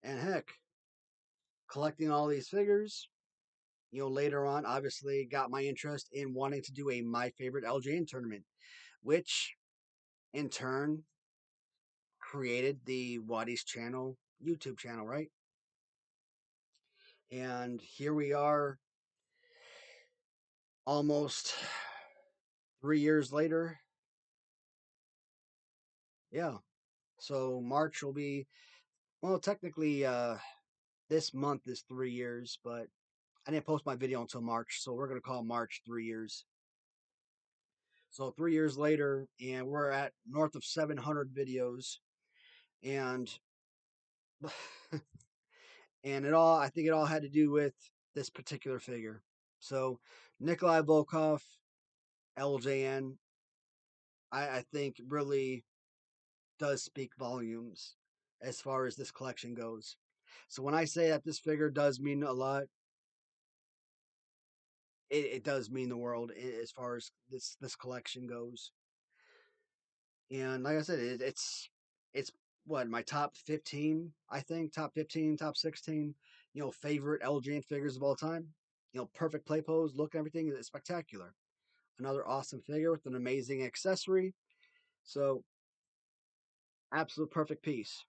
And heck, collecting all these figures, later on, obviously got my interest in wanting to do a My Favorite LJN tournament, which in turn created the Watty's channel, YouTube channel, right? And here we are, almost 3 years later. Yeah. So March will be, well, technically, this month is 3 years, but I didn't post my video until March, so we're gonna call March 3 years. So 3 years later, and we're at north of 700 videos, and and I think it all had to do with this particular figure. So Nikolai Volkov, LJN, I think really does speak volumes as far as this collection goes. So when I say that this figure does mean a lot, it does mean the world as far as this collection goes. And like I said, it's what my top 15, I think, top 15, top 16, favorite LJN figures of all time. Perfect play pose, look, everything is spectacular. Another awesome figure with an amazing accessory. So absolute perfect piece.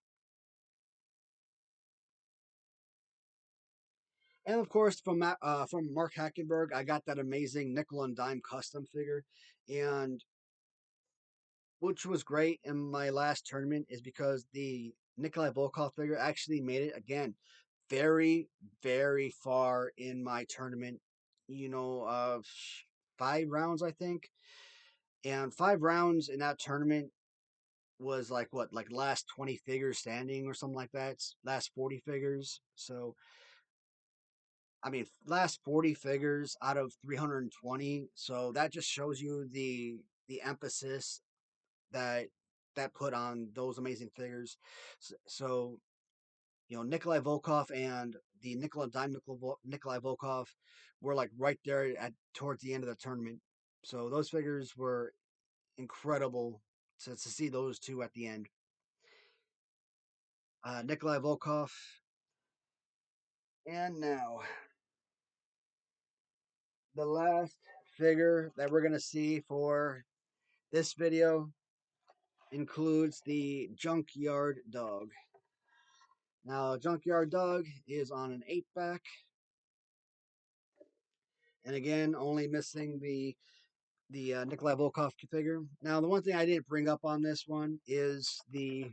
And of course, from Mark Hackenberg, I got that amazing nickel and dime custom figure, and which was great in my last tournament is because the Nikolai Volkov figure actually made it again very, very far in my tournament. Of 5 rounds, I think, and 5 rounds in that tournament was like what, like last 20 figures standing or something like that, last 40 figures. So I mean, last 40 figures out of 320. So that just shows you the emphasis that put on those amazing figures. So Nikolai Volkov and the Nikolai Dime Nikolai Volkov were like right there at towards the end of the tournament. So those figures were incredible to see those two at the end. Nikolai Volkov, and now the last figure that we're gonna see for this video includes the Junkyard Dog. Now, Junkyard Dog is on an 8-pack. And again, only missing the Nikolai Volkoff figure. Now, the one thing I didn't bring up on this one is the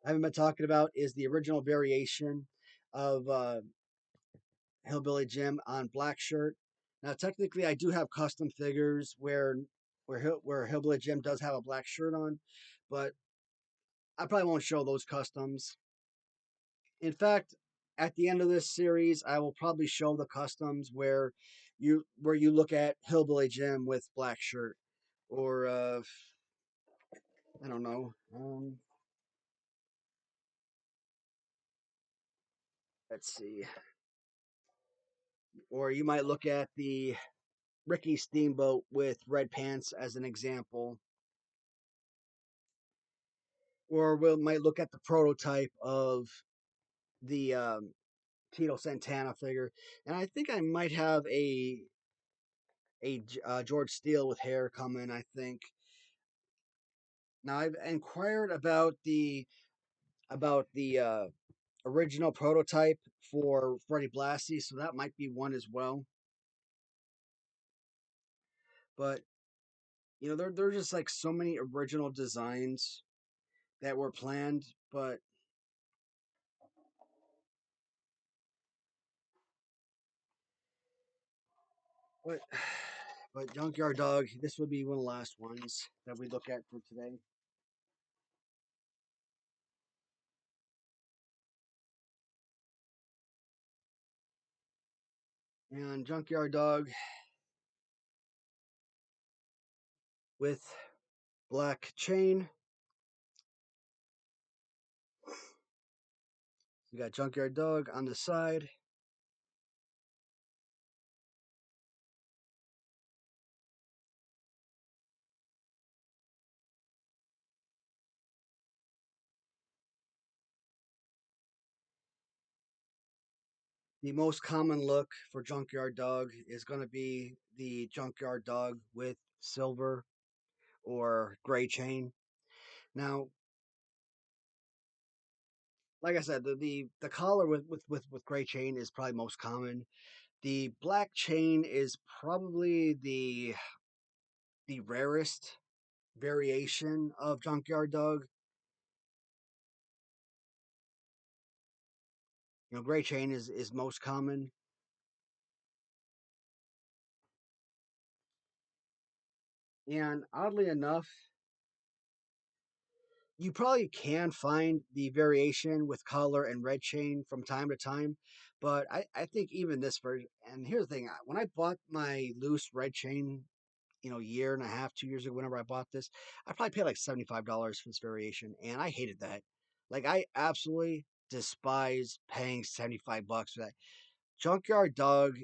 I haven't been talking about is the original variation of Hillbilly Jim on black shirt. Now, technically, I do have custom figures where Hillbilly Jim does have a black shirt on, but I probably won't show those customs. In fact, at the end of this series, I will probably show the customs where you look at Hillbilly Jim with black shirt, or I don't know. Let's see, or you might look at the Ricky Steamboat with red pants as an example, or we might look at the prototype of the Tito Santana figure, and I think I might have a George Steele with hair coming. I think now I've inquired about the original prototype for Freddie Blassie, so that might be one as well. But there's just like so many original designs that were planned, but but Junkyard Dog, this would be one of the last ones that we look at for today. And Junkyard Dog with black chain. We got Junkyard Dog on the side. The most common look for Junkyard Dog is going to be the Junkyard Dog with silver or gray chain. Now, like I said, the collar with gray chain is probably most common. The black chain is probably the rarest variation of Junkyard Dog. Gray chain is most common. And oddly enough, you probably can find the variation with collar and red chain from time to time, but I think even this version. And here's the thing: when I bought my loose red chain, year and a half, 2 years ago, whenever I bought this, I probably paid like $75 for this variation, and I hated that. Like I absolutely despise paying $75 for that. Junkyard Dog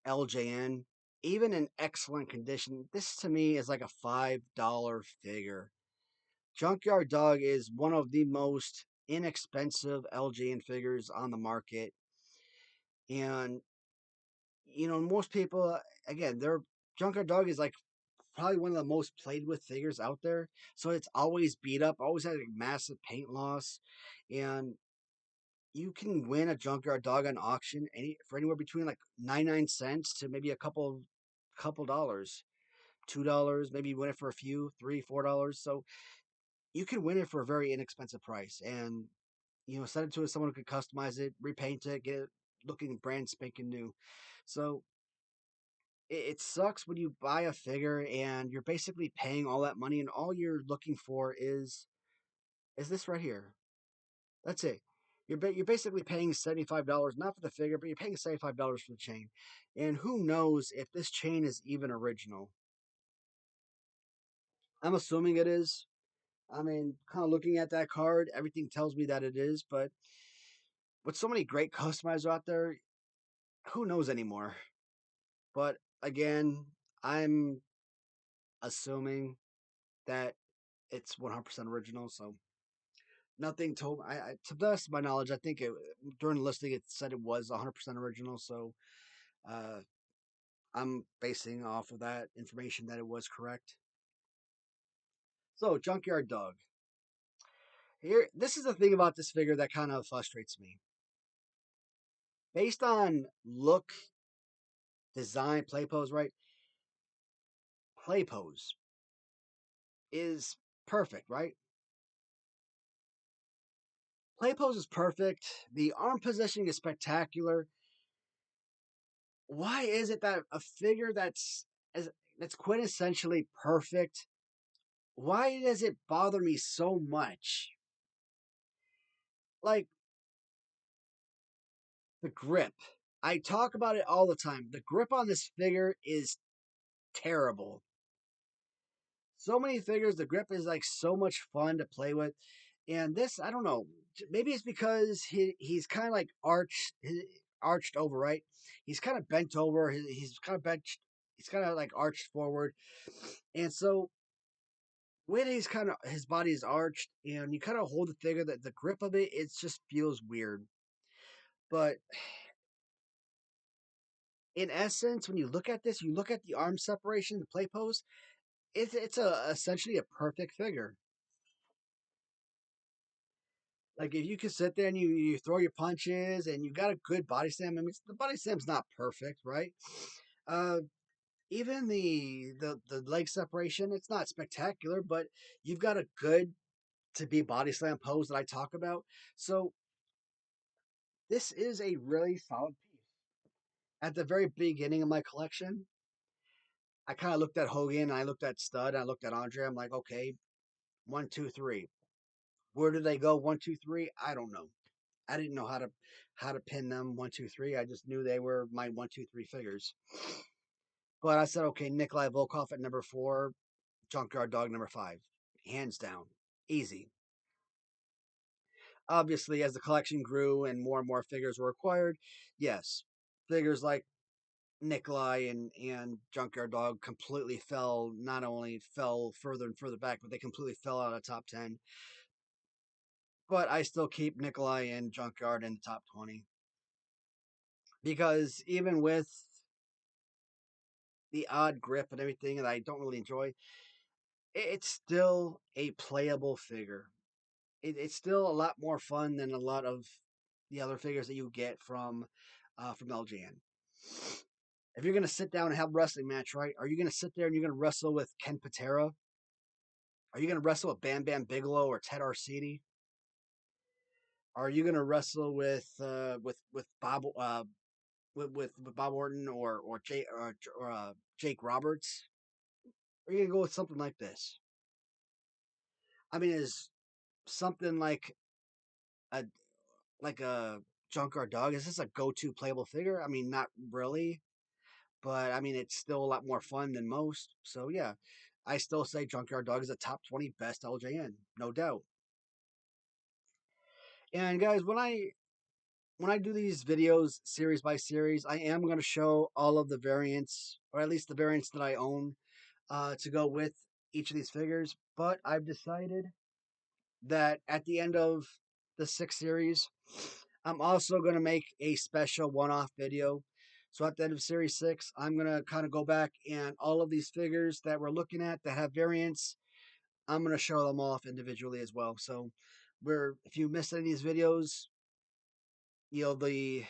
LJN, even in excellent condition, this to me is like a $5 figure. Junkyard Dog is one of the most inexpensive LJN figures on the market. And, most people, again, their Junkyard Dog is like probably one of the most played with figures out there. So it's always beat up, always had a massive paint loss. And you can win a Junkyard Dog on auction for anywhere between like 99 cents to maybe a couple dollars. $2, maybe you win it for a few, $3, $4. So you can win it for a very inexpensive price. And send it to someone who could customize it, repaint it, get it looking brand spanking new. So it sucks when you buy a figure and you're basically paying all that money, and all you're looking for is this right here. That's it. You're basically paying $75 not for the figure, but you're paying $75 for the chain. And who knows if this chain is even original? I'm assuming it is. I mean, kind of looking at that card, everything tells me that it is. But with so many great customizers out there, who knows anymore? But again, I'm assuming that it's 100% original. So nothing told. To the best of my knowledge, I think during the listing it said it was 100% original. So uh, I'm basing off of that information that it was correct. So Junkyard Dog. Here, this is the thing about this figure that kind of frustrates me. based on look, design, play pose, right? Play pose is perfect, right? Play pose is perfect. The arm positioning is spectacular. Why is it that a figure that's quintessentially perfect? Why does it bother me so much? Like the grip. I talk about it all the time. The grip on this figure is terrible. So many figures, the grip is like so much fun to play with. And this, I don't know. Maybe it's because he's kind of like arched over, right? He's kind of bent over. He's kind of bent. He's kind of like arched forward, and so when he's kind of his body is arched, and you kind of hold the figure, that the grip of it just feels weird. But in essence, when you look at this, you look at the arm separation, the play pose. It's essentially a perfect figure. Like if you can sit there and you throw your punches and you got a good body slam. I mean, the body slam's not perfect, right? Uh, even the leg separation, it's not spectacular, but you've got a good to be body slam pose that I talk about. So this is a really solid piece. At the very beginning of my collection, I kind of looked at Hogan, I looked at Stud, I looked at Andre. I'm like, okay, one, two, three. Where did they go? One, two, three. I don't know. I didn't know how to pin them one, two, three. I just knew they were my one, two, three figures. But I said, okay, Nikolai Volkoff at number 4, Junkyard Dog number 5, hands down, easy. Obviously, as the collection grew and more figures were acquired, yes, figures like Nikolai and Junkyard Dog completely fell. Not only fell further and further back, but they completely fell out of top 10. But I still keep Nikolai and Junkyard in the top 20 because even with the odd grip and everything that I don't really enjoy, it's still a playable figure. It's still a lot more fun than a lot of the other figures that you get from LJN. If you're gonna sit down and have a wrestling match, right? Are you gonna sit there and you're gonna wrestle with Ken Patera? Are you gonna wrestle with Bam Bam Bigelow or Ted Arcidi? Are you gonna wrestle with Bob with Bob Orton or Jake Roberts? Or are you gonna go with something like this? I mean, is something a like a Junkyard Dog? Is this a go-to playable figure? I mean, not really, but I mean, it's still a lot more fun than most. So yeah, I still say Junkyard Dog is a top 20 best LJN, no doubt. And guys, when I do these videos series by series, I am going to show all of the variants, or at least the variants that I own, to go with each of these figures. But I've decided that at the end of the 6 series, I'm also going to make a special one-off video. So at the end of series 6, I'm going to kind of go back and all of these figures that we're looking at that have variants, I'm going to show them off individually as well. So if you missed any of these videos, the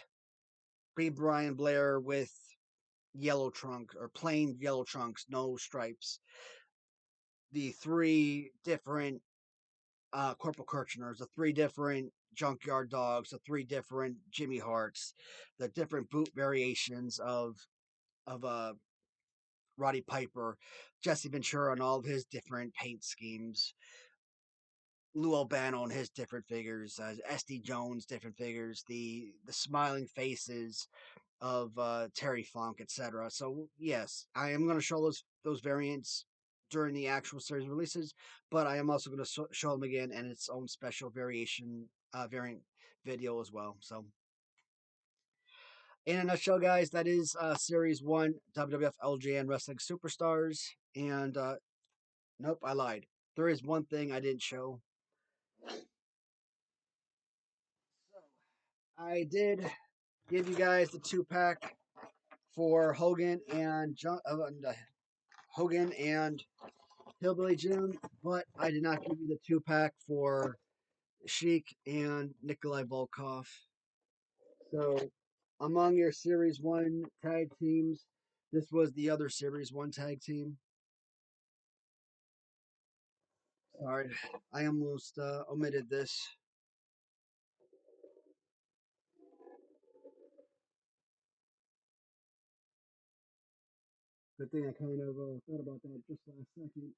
Brian Blair with yellow trunk or plain yellow trunks, no stripes. The 3 different Corporal Kirchners, the 3 different Junkyard Dogs, the 3 different Jimmy Harts, the different boot variations of Roddy Piper, Jesse Ventura and all of his different paint schemes, Lou Albano and his different figures, SD Jones different figures, the smiling faces of Terry Funk, etc. So yes, I am going to show those variants during the actual series releases, but I am also going to show them again in its own special variant video as well. So in a nutshell, guys, that is Series 1 WWF LJN Wrestling Superstars. And nope, I lied. There is one thing I didn't show. I did give you guys the 2-pack for Hogan and Hillbilly Jim, but I did not give you the 2-pack for Sheik and Nikolai Volkoff. So among your Series 1 tag teams, this was the other Series 1 tag team. Sorry, I almost omitted this. Good thing I kind of thought about that just last second.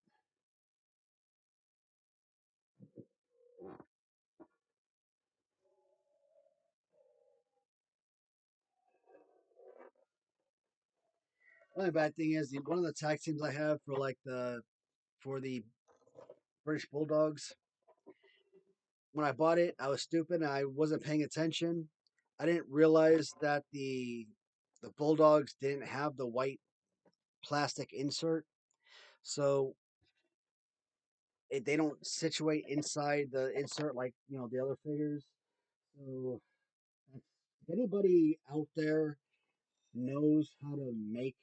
The only bad thing is one of the tag teams I have for the British Bulldogs. When I bought it, I was stupid and I wasn't paying attention. I didn't realize that the Bulldogs didn't have the white plastic insert, so they don't situate inside the insert like the other figures. So if anybody out there knows how to make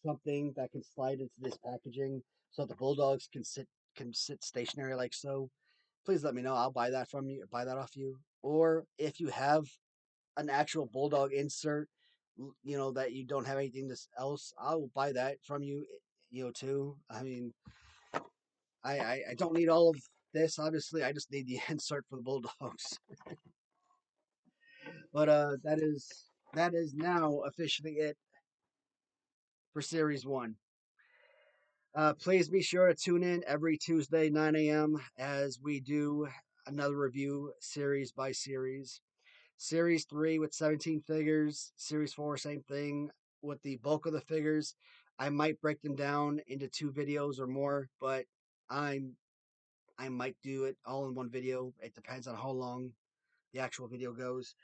something that can slide into this packaging so the Bulldogs can sit stationary like so, please let me know. I'll buy that from you, buy that off you. Or if you have an actual Bulldog insert, that you don't have anything else, I will buy that from you, too. I mean, I don't need all of this, obviously. I just need the insert for the Bulldogs. But that is now officially it for Series 1. Please be sure to tune in every Tuesday, 9 a.m., as we do another review series by series. Series 3 with 17 figures, Series 4, same thing with the bulk of the figures. I might break them down into 2 videos or more, but I'm I might do it all in one video. It depends on how long the actual video goes.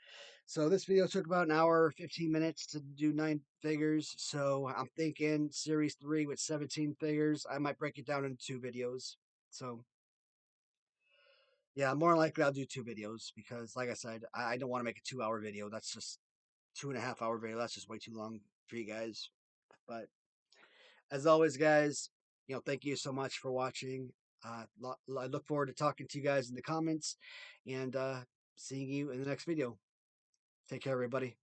So this video took about an hour, 15 minutes to do 9 figures. So I'm thinking Series 3 with 17 figures. I might break it down into 2 videos. So yeah, more likely I'll do 2 videos because, like I said, I don't want to make a 2-hour video. That's just 2.5-hour video. That's just way too long for you guys. But as always, guys, thank you so much for watching. I look forward to talking to you guys in the comments and seeing you in the next video. Take care, everybody.